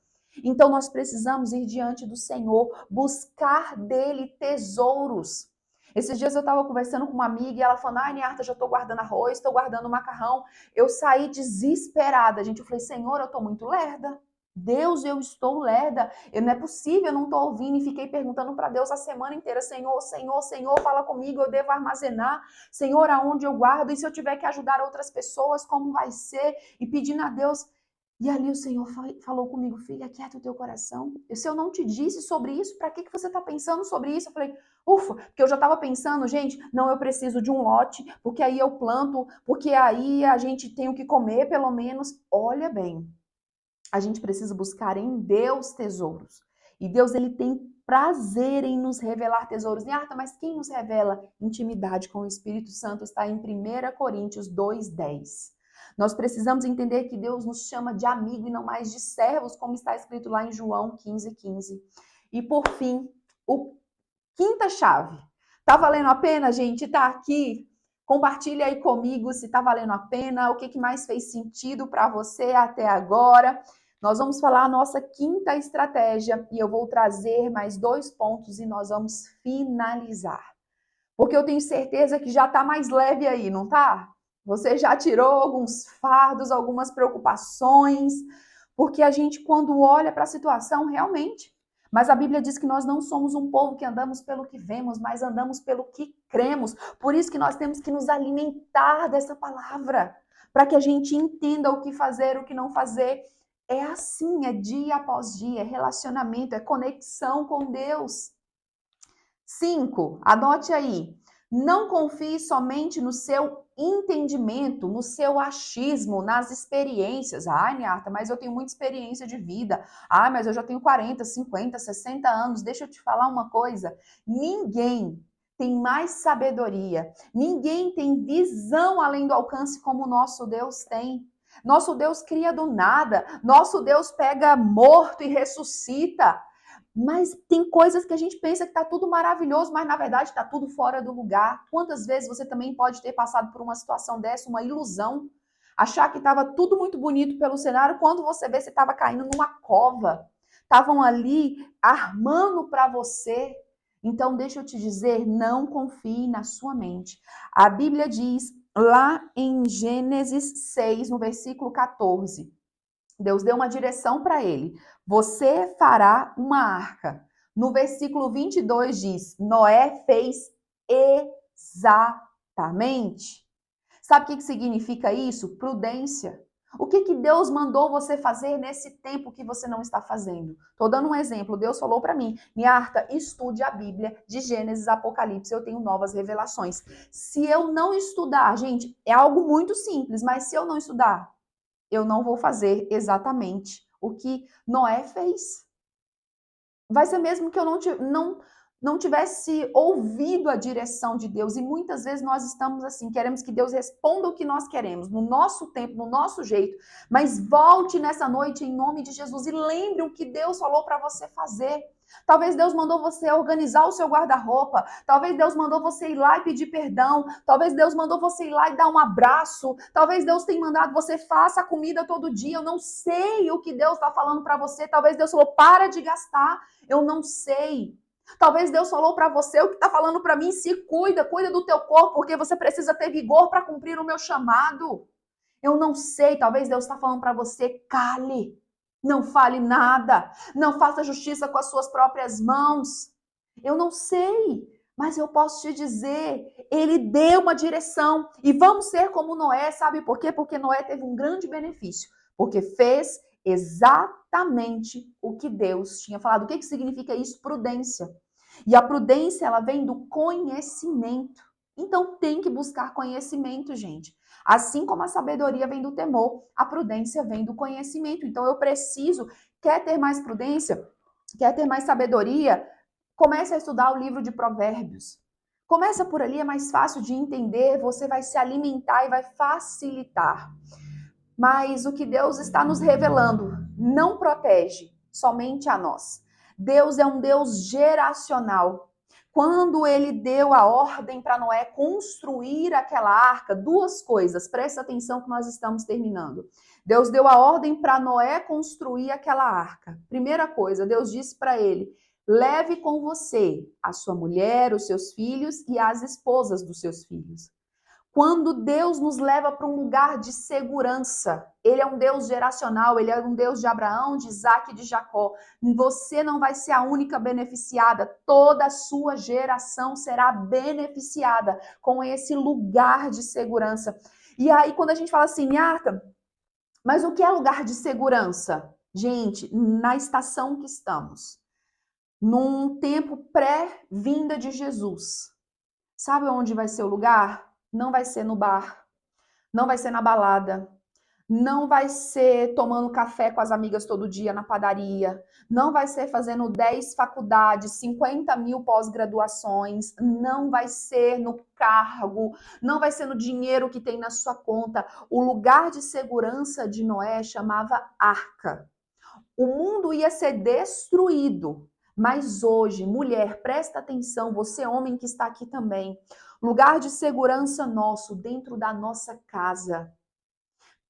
Então nós precisamos ir diante do Senhor, buscar dele tesouros. Esses dias eu estava conversando com uma amiga e ela falou, ai, Niarta, já estou guardando arroz, estou guardando macarrão. Eu saí desesperada, gente. Eu falei, Senhor, eu estou muito lerda. Deus, eu estou lerda, não é possível, eu não estou ouvindo, e fiquei perguntando para Deus a semana inteira, Senhor, Senhor, Senhor, fala comigo, eu devo armazenar, Senhor, aonde eu guardo, e se eu tiver que ajudar outras pessoas, como vai ser, e pedindo a Deus, e ali o Senhor falou comigo, filha, aquieta o teu coração, se eu não te disse sobre isso, para que você está pensando sobre isso? Eu falei, ufa, porque eu já estava pensando, gente, não, eu preciso de um lote, porque aí eu planto, porque aí a gente tem o que comer, pelo menos, olha bem, a gente precisa buscar em Deus tesouros. E Deus, ele tem prazer em nos revelar tesouros. Niarta, mas quem nos revela intimidade com o Espírito Santo está em 1 Coríntios 2,10. Nós precisamos entender que Deus nos chama de amigo e não mais de servos, como está escrito lá em João 15,15. E por fim, quinta chave. Tá valendo a pena, gente? Tá aqui? Compartilha aí comigo se tá valendo a pena, o que mais fez sentido para você até agora. Nós vamos falar a nossa quinta estratégia e eu vou trazer mais 2 pontos e nós vamos finalizar. Porque eu tenho certeza que já tá mais leve aí, não tá? Você já tirou alguns fardos, algumas preocupações, porque a gente, quando olha para a situação, realmente. Mas a Bíblia diz que nós não somos um povo que andamos pelo que vemos, mas andamos pelo que cremos. Por isso que nós temos que nos alimentar dessa palavra, para que a gente entenda o que fazer, o que não fazer. É assim, é dia após dia, é relacionamento, é conexão com Deus. 5, anote aí. Não confie somente no seu entendimento, no seu achismo, nas experiências. Ai, Niarta, mas eu tenho muita experiência de vida. Ai, mas eu já tenho 40, 50, 60 anos. Deixa eu te falar uma coisa. Ninguém tem mais sabedoria. Ninguém tem visão além do alcance como o nosso Deus tem. Nosso Deus cria do nada. Nosso Deus pega morto e ressuscita. Mas tem coisas que a gente pensa que está tudo maravilhoso, mas na verdade está tudo fora do lugar. Quantas vezes você também pode ter passado por uma situação dessa, uma ilusão, achar que estava tudo muito bonito pelo cenário, quando você vê, você estava caindo numa cova. Estavam ali armando para você. Então, deixa eu te dizer, não confie na sua mente. A Bíblia diz lá em Gênesis 6, no versículo 14, Deus deu uma direção para ele. Você fará uma arca. No versículo 22 diz, Noé fez exatamente. Sabe o que significa isso? Prudência. O que Deus mandou você fazer nesse tempo que você não está fazendo? Estou dando um exemplo. Deus falou para mim, Niarta, estude a Bíblia de Gênesis a Apocalipse. Eu tenho novas revelações. Se eu não estudar, gente, é algo muito simples, mas se eu não estudar, eu não vou fazer exatamente o que Noé fez. Vai ser mesmo que eu não tivesse ouvido a direção de Deus. E muitas vezes nós estamos assim, queremos que Deus responda o que nós queremos, no nosso tempo, no nosso jeito. Mas volte nessa noite em nome de Jesus e lembre o que Deus falou para você fazer. Talvez Deus mandou você organizar o seu guarda-roupa. Talvez Deus mandou você ir lá e pedir perdão. Talvez Deus mandou você ir lá e dar um abraço. Talvez Deus tenha mandado você faça a comida todo dia. Eu não sei o que Deus está falando para você. Talvez Deus falou, para de gastar. Eu não sei. Talvez Deus falou para você o que está falando para mim, se cuida do teu corpo, porque você precisa ter vigor para cumprir o meu chamado. Eu não sei, talvez Deus está falando para você, cale, não fale nada, não faça justiça com as suas próprias mãos. Eu não sei, mas eu posso te dizer, ele deu uma direção e vamos ser como Noé, sabe por quê? Porque Noé teve um grande benefício, porque fez exatamente o que Deus tinha falado. O que significa isso? Prudência. E a prudência, ela vem do conhecimento. Então tem que buscar conhecimento, gente. Assim como a sabedoria vem do temor, a prudência vem do conhecimento. Então eu preciso, quer ter mais prudência, quer ter mais sabedoria, comece a estudar o livro de Provérbios. Começa por ali, é mais fácil de entender, você vai se alimentar e vai facilitar. Mas o que Deus está nos revelando não protege somente a nós. Deus é um Deus geracional. Quando ele deu a ordem para Noé construir aquela arca, duas coisas, presta atenção que nós estamos terminando. Deus deu a ordem para Noé construir aquela arca. Primeira coisa, Deus disse para ele, leve com você a sua mulher, os seus filhos e as esposas dos seus filhos. Quando Deus nos leva para um lugar de segurança, ele é um Deus geracional, ele é um Deus de Abraão, de Isaac e de Jacó. Você não vai ser a única beneficiada, toda a sua geração será beneficiada com esse lugar de segurança. E aí, quando a gente fala assim, Arta, mas o que é lugar de segurança? Gente, na estação que estamos, num tempo pré-vinda de Jesus, sabe onde vai ser o lugar? Não vai ser no bar, não vai ser na balada, não vai ser tomando café com as amigas todo dia na padaria, não vai ser fazendo 10 faculdades, 50 mil pós-graduações, não vai ser no cargo, não vai ser no dinheiro que tem na sua conta. O lugar de segurança de Noé chamava arca. O mundo ia ser destruído. Mas hoje, mulher, presta atenção, você homem que está aqui também, lugar de segurança nosso, dentro da nossa casa.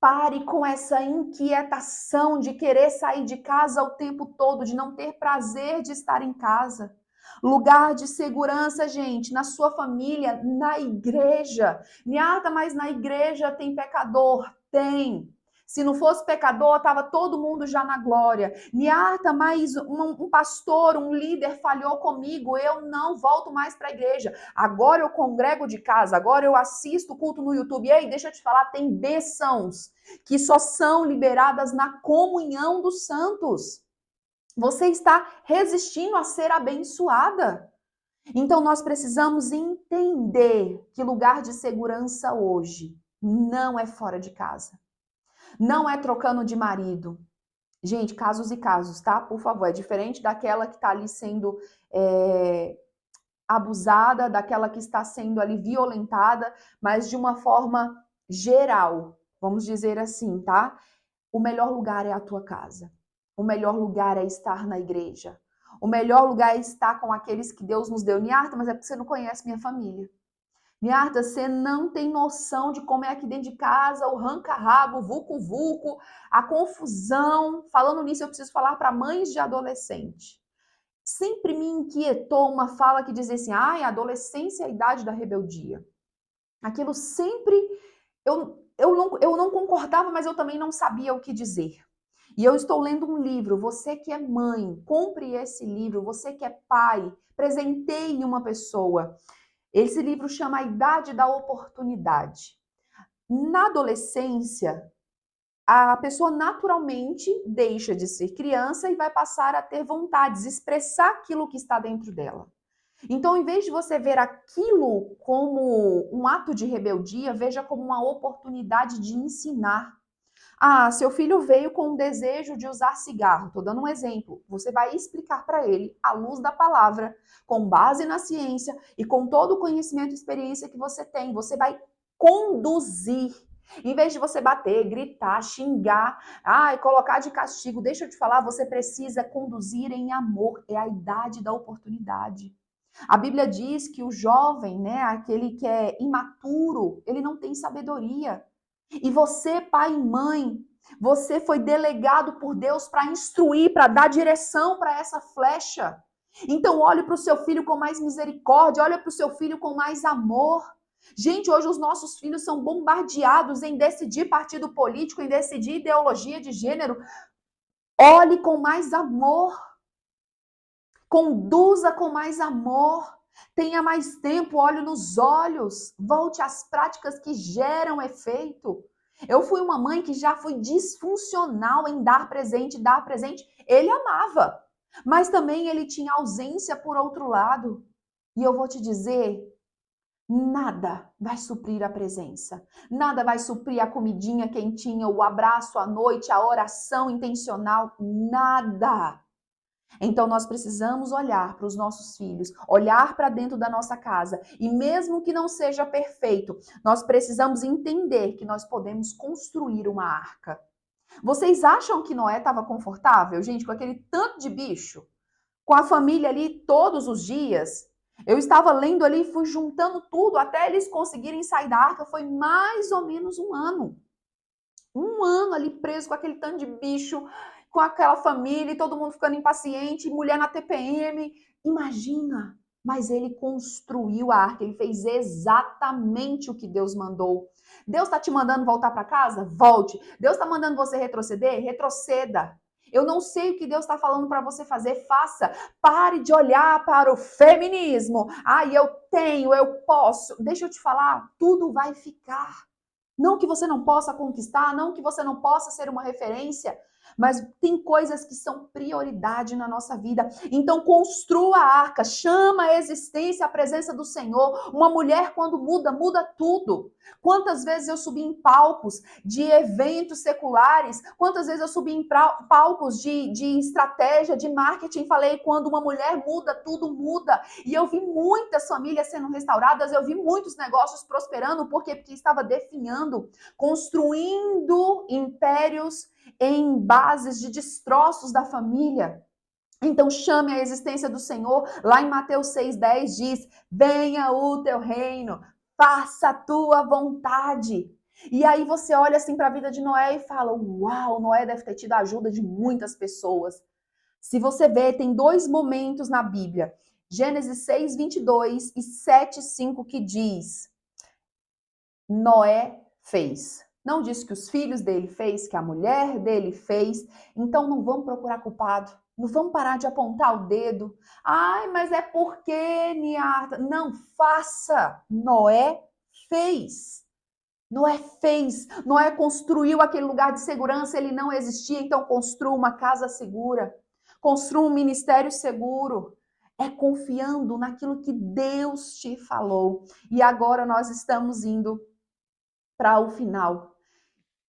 Pare com essa inquietação de querer sair de casa o tempo todo, de não ter prazer de estar em casa. Lugar de segurança, gente, na sua família, na igreja. Niata, mas na igreja tem pecador? Tem. Se não fosse pecador, estava todo mundo já na glória. Niata, mas um pastor, um líder falhou comigo, eu não volto mais para a igreja. Agora eu congrego de casa, agora eu assisto o culto no YouTube. Ei, deixa eu te falar, tem bênçãos que só são liberadas na comunhão dos santos. Você está resistindo a ser abençoada. Então nós precisamos entender que lugar de segurança hoje não é fora de casa. Não é trocando de marido. Gente, casos e casos, tá? Por favor, é diferente daquela que está ali sendo abusada, daquela que está sendo ali violentada, mas de uma forma geral, vamos dizer assim, tá? O melhor lugar é a tua casa. O melhor lugar é estar na igreja. O melhor lugar é estar com aqueles que Deus nos deu. Niarta, mas é porque você não conhece minha família. Niarta, você não tem noção de como é aqui dentro de casa, o ranca-rabo, o vucu-vucu, a confusão. Falando nisso, eu preciso falar para mães de adolescente. Sempre me inquietou uma fala que dizia assim, a adolescência é a idade da rebeldia. Aquilo sempre, eu não concordava, mas eu também não sabia o que dizer. E eu estou lendo um livro, você que é mãe, compre esse livro, você que é pai, presenteie uma pessoa. Esse livro chama A Idade da Oportunidade. Na adolescência, a pessoa naturalmente deixa de ser criança e vai passar a ter vontades, expressar aquilo que está dentro dela. Então, em vez de você ver aquilo como um ato de rebeldia, veja como uma oportunidade de ensinar. Ah, seu filho veio com o desejo de usar cigarro. Estou dando um exemplo. Você vai explicar para ele, à luz da palavra, com base na ciência e com todo o conhecimento e experiência que você tem. Você vai conduzir. Em vez de você bater, gritar, xingar, colocar de castigo, deixa eu te falar, você precisa conduzir em amor. É a idade da oportunidade. A Bíblia diz que o jovem, né, aquele que é imaturo, ele não tem sabedoria. E você, pai e mãe, você foi delegado por Deus para instruir, para dar direção para essa flecha. Então, olhe para o seu filho com mais misericórdia, olhe para o seu filho com mais amor. Gente, hoje os nossos filhos são bombardeados em decidir partido político, em decidir ideologia de gênero. Olhe com mais amor. Conduza com mais amor. Tenha mais tempo, olhe nos olhos. Volte às práticas que geram efeito. Eu fui uma mãe que já fui disfuncional em dar presente, dar presente. Ele amava, mas também ele tinha ausência por outro lado. E eu vou te dizer, nada vai suprir a presença. Nada vai suprir a comidinha quentinha, o abraço à noite, a oração intencional. Nada. Então nós precisamos olhar para os nossos filhos, olhar para dentro da nossa casa e mesmo que não seja perfeito, nós precisamos entender que nós podemos construir uma arca. Vocês acham que Noé estava confortável, gente, com aquele tanto de bicho? Com a família ali todos os dias? Eu estava lendo ali e fui juntando tudo até eles conseguirem sair da arca, foi mais ou menos um ano. Um ano ali preso com aquele tanto de bicho, com aquela família e todo mundo ficando impaciente, mulher na TPM. Imagina! Mas ele construiu a arca, ele fez exatamente o que Deus mandou. Deus está te mandando voltar para casa? Volte. Deus está mandando você retroceder? Retroceda. Eu não sei o que Deus está falando para você fazer, faça. Pare de olhar para o feminismo. Eu tenho, eu posso. Deixa eu te falar, tudo vai ficar. Não que você não possa conquistar, não que você não possa ser uma referência, mas tem coisas que são prioridade na nossa vida. Então construa a arca, chama a existência, a presença do Senhor. Uma mulher quando muda, muda tudo. Quantas vezes eu subi em palcos de eventos seculares, quantas vezes eu subi em palcos de estratégia, de marketing, falei, quando uma mulher muda, tudo muda. E eu vi muitas famílias sendo restauradas, eu vi muitos negócios prosperando, por quê? Porque estava definhando, construindo impérios em bases de destroços da família. Então chame a existência do Senhor. Lá em Mateus 6,10 diz: venha o teu reino, faça a tua vontade. E aí você olha assim para a vida de Noé e fala: uau, Noé deve ter tido a ajuda de muitas pessoas. Se você ver, tem dois momentos na Bíblia. Gênesis 6:22 e 7:5 que diz: Noé fez. Não diz que os filhos dele fez, que a mulher dele fez. Então não vamos procurar culpado. Não vamos parar de apontar o dedo. Ai, mas é porque, Niarta. Não, faça. Noé fez. Noé fez. Noé construiu aquele lugar de segurança, ele não existia, então construa uma casa segura. Construa um ministério seguro. É confiando naquilo que Deus te falou. E agora nós estamos indo para o final.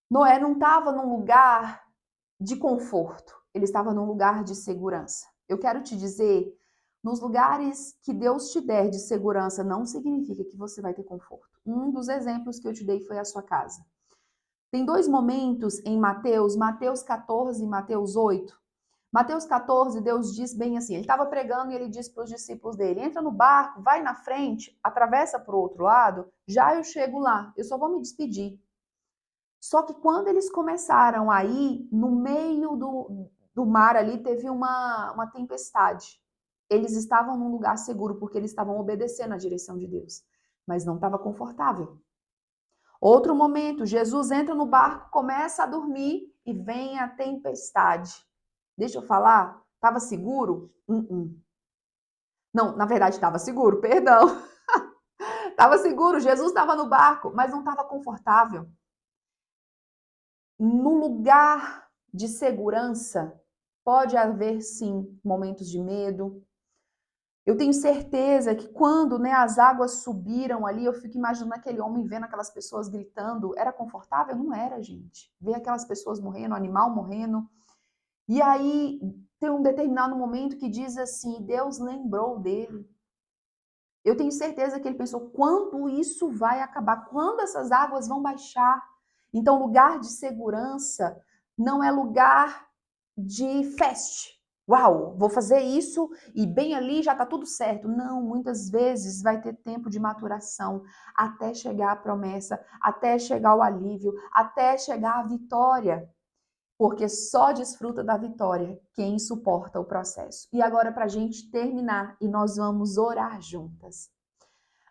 Noé não estava num lugar de conforto, ele estava num lugar de segurança. Eu quero te dizer, nos lugares que Deus te der de segurança, não significa que você vai ter conforto. Um dos exemplos que eu te dei foi a sua casa. Tem dois momentos em Mateus 14 e Mateus 8. Mateus 14, Deus diz bem assim, ele estava pregando e ele disse para os discípulos dele, entra no barco, vai na frente, atravessa para o outro lado, já eu chego lá, eu só vou me despedir. Só que quando eles começaram a ir, no meio do mar ali, teve uma tempestade. Eles estavam num lugar seguro, porque eles estavam obedecendo à direção de Deus. Mas não estava confortável. Outro momento, Jesus entra no barco, começa a dormir e vem a tempestade. Deixa eu falar, estava seguro? Não, na verdade estava seguro, perdão. Estava seguro, Jesus estava no barco, mas não estava confortável. No lugar de segurança, pode haver sim momentos de medo. Eu tenho certeza que quando, né, as águas subiram ali, eu fico imaginando aquele homem vendo aquelas pessoas gritando. Era confortável? Não era, gente. Ver aquelas pessoas morrendo, animal morrendo. E aí tem um determinado momento que diz assim: Deus lembrou dele. Eu tenho certeza que ele pensou: quando isso vai acabar? Quando essas águas vão baixar? Então, lugar de segurança não é lugar de feste. Uau, vou fazer isso e bem ali já está tudo certo. Não, muitas vezes vai ter tempo de maturação até chegar a promessa, até chegar o alívio, até chegar a vitória. Porque só desfruta da vitória quem suporta o processo. E agora, para a gente terminar, e nós vamos orar juntas.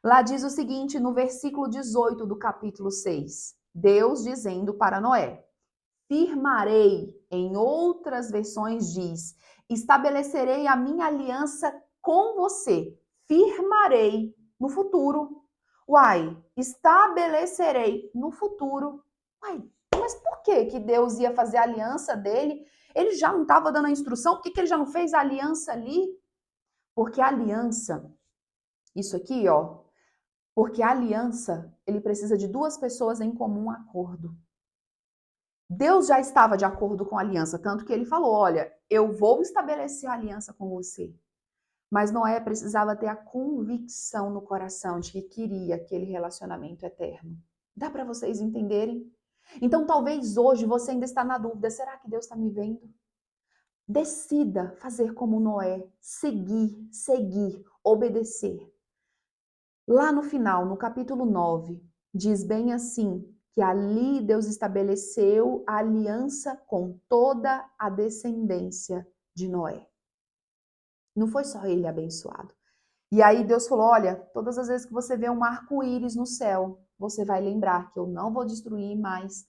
Lá diz o seguinte, no versículo 18 do capítulo 6. Deus dizendo para Noé: firmarei, em outras versões diz, estabelecerei a minha aliança com você. Firmarei no futuro. Uai, estabelecerei no futuro. Uai, mas por que Deus ia fazer a aliança dele? Ele já não estava dando a instrução? Por que ele já não fez a aliança ali? Porque a aliança, isso aqui, ó, porque a aliança, ele precisa de duas pessoas em comum acordo. Deus já estava de acordo com a aliança, tanto que ele falou: olha, eu vou estabelecer a aliança com você. Mas Noé precisava ter a convicção no coração de que queria aquele relacionamento eterno. Dá para vocês entenderem? Então, talvez hoje você ainda está na dúvida: será que Deus está me vendo? Decida fazer como Noé, seguir, obedecer. Lá no final, no capítulo 9, diz bem assim, que ali Deus estabeleceu a aliança com toda a descendência de Noé. Não foi só ele abençoado. E aí Deus falou: olha, todas as vezes que você vê um arco-íris no céu, você vai lembrar que eu não vou destruir mais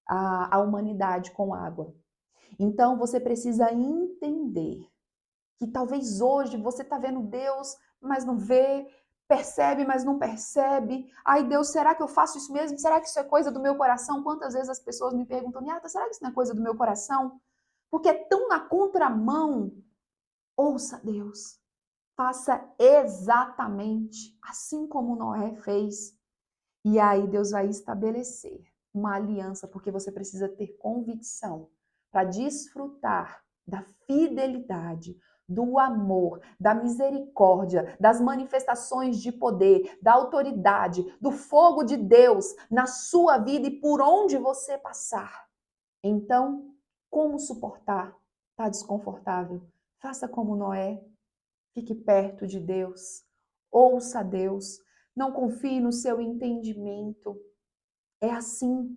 a humanidade com água. Então você precisa entender que talvez hoje você está vendo Deus, mas não vê, percebe, mas não percebe. Ai, Deus, será que eu faço isso mesmo? Será que isso é coisa do meu coração? Quantas vezes as pessoas me perguntam: Niata, será que isso não é coisa do meu coração? Porque é tão na contramão. Ouça Deus. Faça exatamente assim como Noé fez. E aí Deus vai estabelecer uma aliança, porque você precisa ter convicção para desfrutar da fidelidade, do amor, da misericórdia, das manifestações de poder, da autoridade, do fogo de Deus na sua vida e por onde você passar. Então, como suportar? Está desconfortável? Faça como Noé. Fique perto de Deus. Ouça Deus. Não confie no seu entendimento. É assim.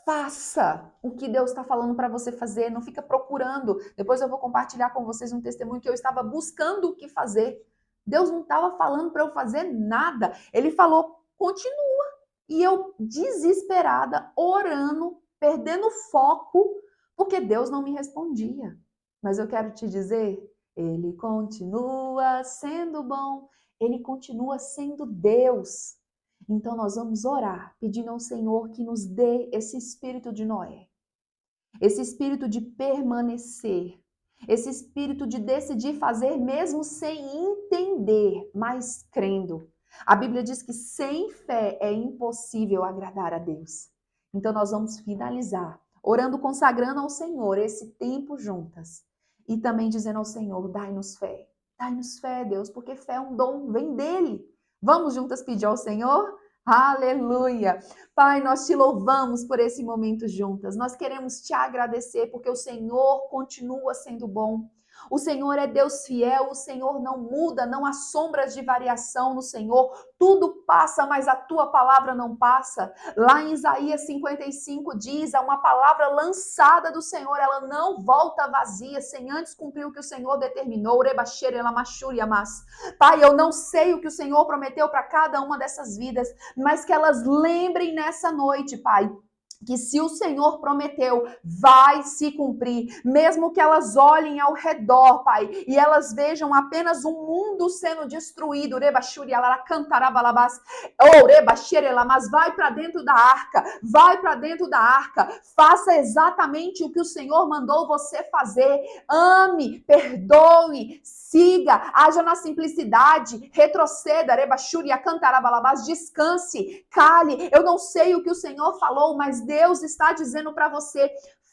Faça o que Deus está falando para você fazer. Não fica procurando. Depois eu vou compartilhar com vocês um testemunho que eu estava buscando o que fazer. Deus não estava falando para eu fazer nada. Ele falou: continua. E eu desesperada, orando, perdendo foco, porque Deus não me respondia. Mas eu quero te dizer, ele continua sendo bom, ele continua sendo Deus. Então nós vamos orar, pedindo ao Senhor que nos dê esse espírito de Noé, esse espírito de permanecer, esse espírito de decidir fazer mesmo sem entender, mas crendo. A Bíblia diz que sem fé é impossível agradar a Deus. Então nós vamos finalizar orando, consagrando ao Senhor esse tempo juntas e também dizendo ao Senhor: dai-nos fé. Dai-nos fé, Deus, porque fé é um dom, vem dele. Vamos juntas pedir ao Senhor? Aleluia! Pai, nós te louvamos por esse momento juntas. Nós queremos te agradecer porque o Senhor continua sendo bom. O Senhor é Deus fiel, o Senhor não muda, não há sombras de variação no Senhor. Tudo passa, mas a tua palavra não passa. Lá em Isaías 55 diz: há uma palavra lançada do Senhor, ela não volta vazia, sem antes cumprir o que o Senhor determinou. Pai, eu não sei o que o Senhor prometeu para cada uma dessas vidas, mas que elas lembrem nessa noite, Pai, que se o Senhor prometeu, vai se cumprir. Mesmo que elas olhem ao redor, Pai, e elas vejam apenas um mundo sendo destruído, mas vai para dentro da arca, vai para dentro da arca, faça exatamente o que o Senhor mandou você fazer, ame, perdoe, siga, haja na simplicidade, retroceda, descanse, cale. Eu não sei o que o Senhor falou, mas Deus está dizendo para você: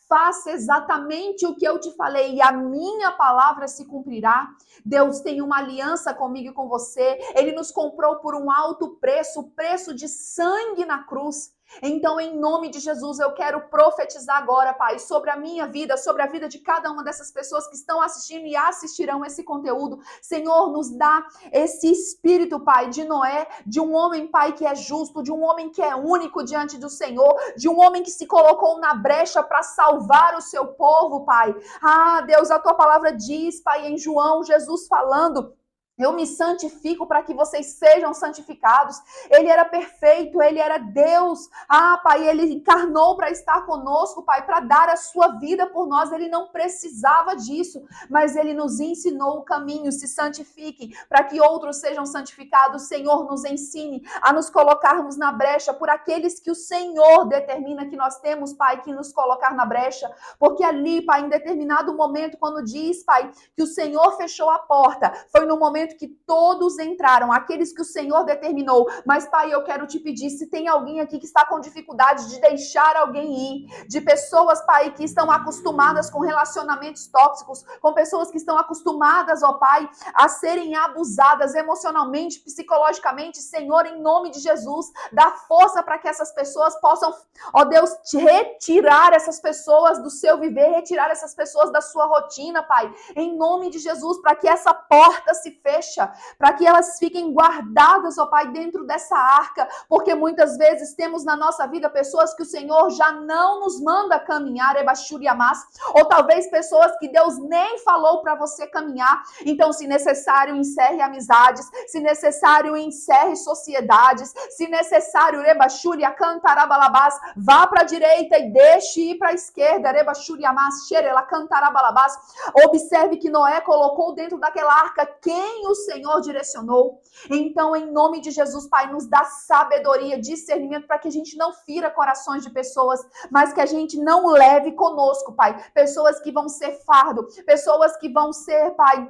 faça exatamente o que eu te falei e a minha palavra se cumprirá. Deus tem uma aliança comigo e com você. Ele nos comprou por um alto preço, o preço de sangue na cruz. Então, em nome de Jesus, eu quero profetizar agora, Pai, sobre a minha vida, sobre a vida de cada uma dessas pessoas que estão assistindo e assistirão esse conteúdo. Senhor, nos dá esse espírito, Pai, de Noé, de um homem, Pai, que é justo, de um homem que é único diante do Senhor, de um homem que se colocou na brecha para salvar o seu povo, Pai. Ah, Deus, a tua palavra diz, Pai, em João, Jesus falando: eu me santifico para que vocês sejam santificados. Ele era perfeito, ele era Deus. Ah, Pai, ele encarnou para estar conosco, Pai, para dar a sua vida por nós. Ele não precisava disso, mas ele nos ensinou o caminho. Se santifique para que outros sejam santificados. Senhor, nos ensine a nos colocarmos na brecha por aqueles que o Senhor determina que nós temos, Pai, que nos colocar na brecha. Porque ali, Pai, em determinado momento, quando diz, Pai, que o Senhor fechou a porta, foi no momento que todos entraram, aqueles que o Senhor determinou. Mas, Pai, eu quero te pedir, se tem alguém aqui que está com dificuldade de deixar alguém ir, de pessoas, Pai, que estão acostumadas com relacionamentos tóxicos, com pessoas que estão acostumadas, ó Pai, a serem abusadas emocionalmente, psicologicamente, Senhor, em nome de Jesus, dá força para que essas pessoas possam, ó Deus, retirar essas pessoas do seu viver, retirar essas pessoas da sua rotina, Pai, em nome de Jesus, para que essa porta se feche, para que elas fiquem guardadas, ó Pai, dentro dessa arca, porque muitas vezes temos na nossa vida pessoas que o Senhor já não nos manda caminhar, ou talvez pessoas que Deus nem falou para você caminhar. Então, se necessário, encerre amizades, se necessário, encerre sociedades, se necessário, vá para a direita e deixe ir para a esquerda, observe que Noé colocou dentro daquela arca quem o Senhor direcionou. Então, em nome de Jesus, Pai, nos dá sabedoria, discernimento, para que a gente não fira corações de pessoas, mas que a gente não leve conosco, Pai, pessoas que vão ser fardo, pessoas que vão ser, Pai,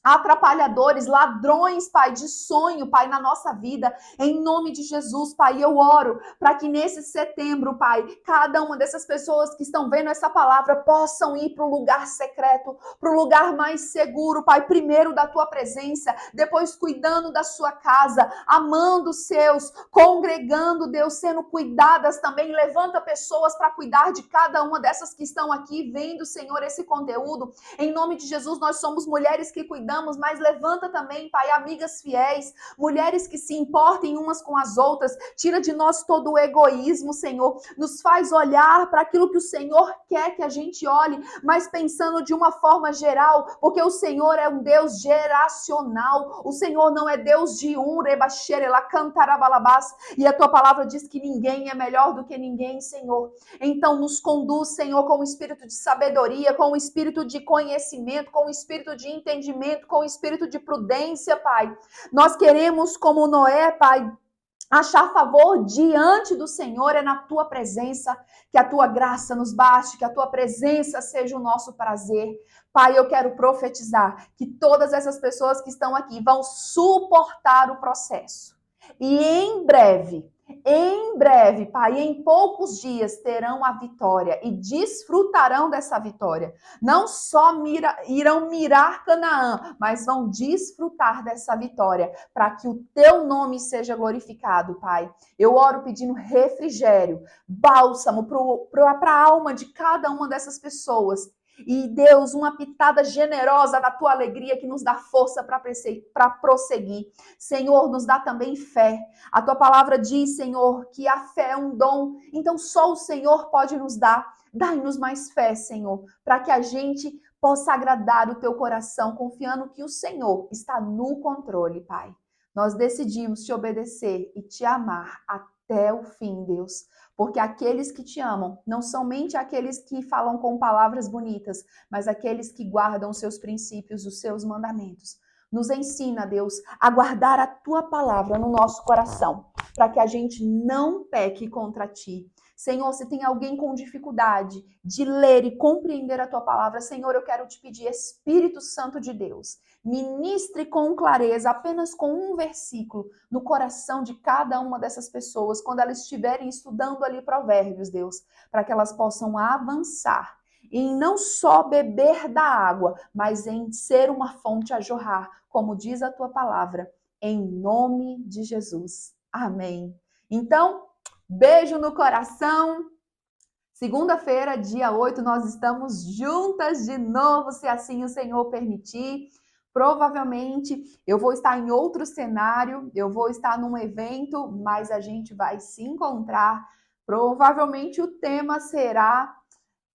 atrapalhadores, ladrões, Pai, de sonho, Pai, na nossa vida. Em nome de Jesus, Pai, eu oro para que nesse setembro, Pai, cada uma dessas pessoas que estão vendo essa palavra possam ir para um lugar secreto, para um lugar mais seguro, Pai, primeiro da tua presença, depois cuidando da sua casa, amando os seus, congregando, Deus, sendo cuidadas também. Levanta pessoas para cuidar de cada uma dessas que estão aqui vendo, Senhor, esse conteúdo. Em nome de Jesus, nós somos mulheres que cuidamos, mas levanta também, Pai, amigas fiéis, mulheres que se importem umas com as outras, tira de nós todo o egoísmo, Senhor, nos faz olhar para aquilo que o Senhor quer que a gente olhe, mas pensando de uma forma geral, porque o Senhor é um Deus geracional, o Senhor não é Deus de e a tua palavra diz que ninguém é melhor do que ninguém, Senhor. Então nos conduz, Senhor, com o espírito de sabedoria, com o espírito de conhecimento, com o espírito de entendimento, com o espírito de prudência, Pai. Nós queremos, como Noé, Pai, achar favor diante do Senhor, é na tua presença, que a tua graça nos baste, que a tua presença seja o nosso prazer. Pai, eu quero profetizar que todas essas pessoas que estão aqui vão suportar o processo. E em breve, Pai, em poucos dias terão a vitória e desfrutarão dessa vitória. Não só irão mirar Canaã, mas vão desfrutar dessa vitória, para que o teu nome seja glorificado, Pai. Eu oro pedindo refrigério, bálsamo para a alma de cada uma dessas pessoas. E Deus, uma pitada generosa da tua alegria que nos dá força para prosseguir. Senhor, nos dá também fé. A tua palavra diz, Senhor, que a fé é um dom. Então só o Senhor pode nos dar. Dai-nos mais fé, Senhor, para que a gente possa agradar o teu coração, confiando que o Senhor está no controle, Pai. Nós decidimos te obedecer e te amar até até o fim, Deus. Porque aqueles que te amam não somente aqueles que falam com palavras bonitas, mas aqueles que guardam os seus princípios, os seus mandamentos. Nos ensina, Deus, a guardar a tua palavra no nosso coração, para que a gente não peque contra ti. Senhor, se tem alguém com dificuldade de ler e compreender a tua palavra, Senhor, eu quero te pedir, Espírito Santo de Deus, ministre com clareza, apenas com um versículo, no coração de cada uma dessas pessoas, quando elas estiverem estudando ali Provérbios, Deus, para que elas possam avançar em não só beber da água, mas em ser uma fonte a jorrar, como diz a tua palavra, em nome de Jesus. Amém. Então, beijo no coração. Segunda-feira, dia 8, nós estamos juntas de novo, se assim o Senhor permitir. Provavelmente eu vou estar em outro cenário, eu vou estar num evento, mas a gente vai se encontrar. Provavelmente o tema será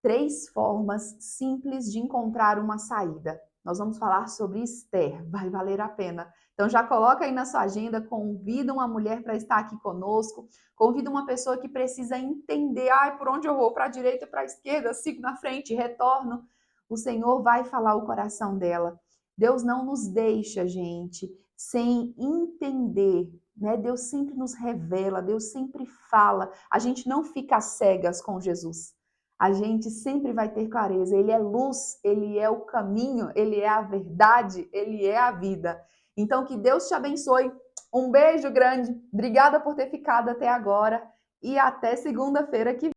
3 formas simples de encontrar uma saída. Nós vamos falar sobre Esther, vai valer a pena. Então já coloca aí na sua agenda, convida uma mulher para estar aqui conosco, convida uma pessoa que precisa entender, por onde eu vou, para a direita, para a esquerda, sigo na frente, retorno. O Senhor vai falar o coração dela. Deus não nos deixa, gente, sem entender, né? Deus sempre nos revela, Deus sempre fala. A gente não fica cegas com Jesus. A gente sempre vai ter clareza. Ele é luz, ele é o caminho, ele é a verdade, ele é a vida. Então, que Deus te abençoe. Um beijo grande. Obrigada por ter ficado até agora e até segunda-feira que vem.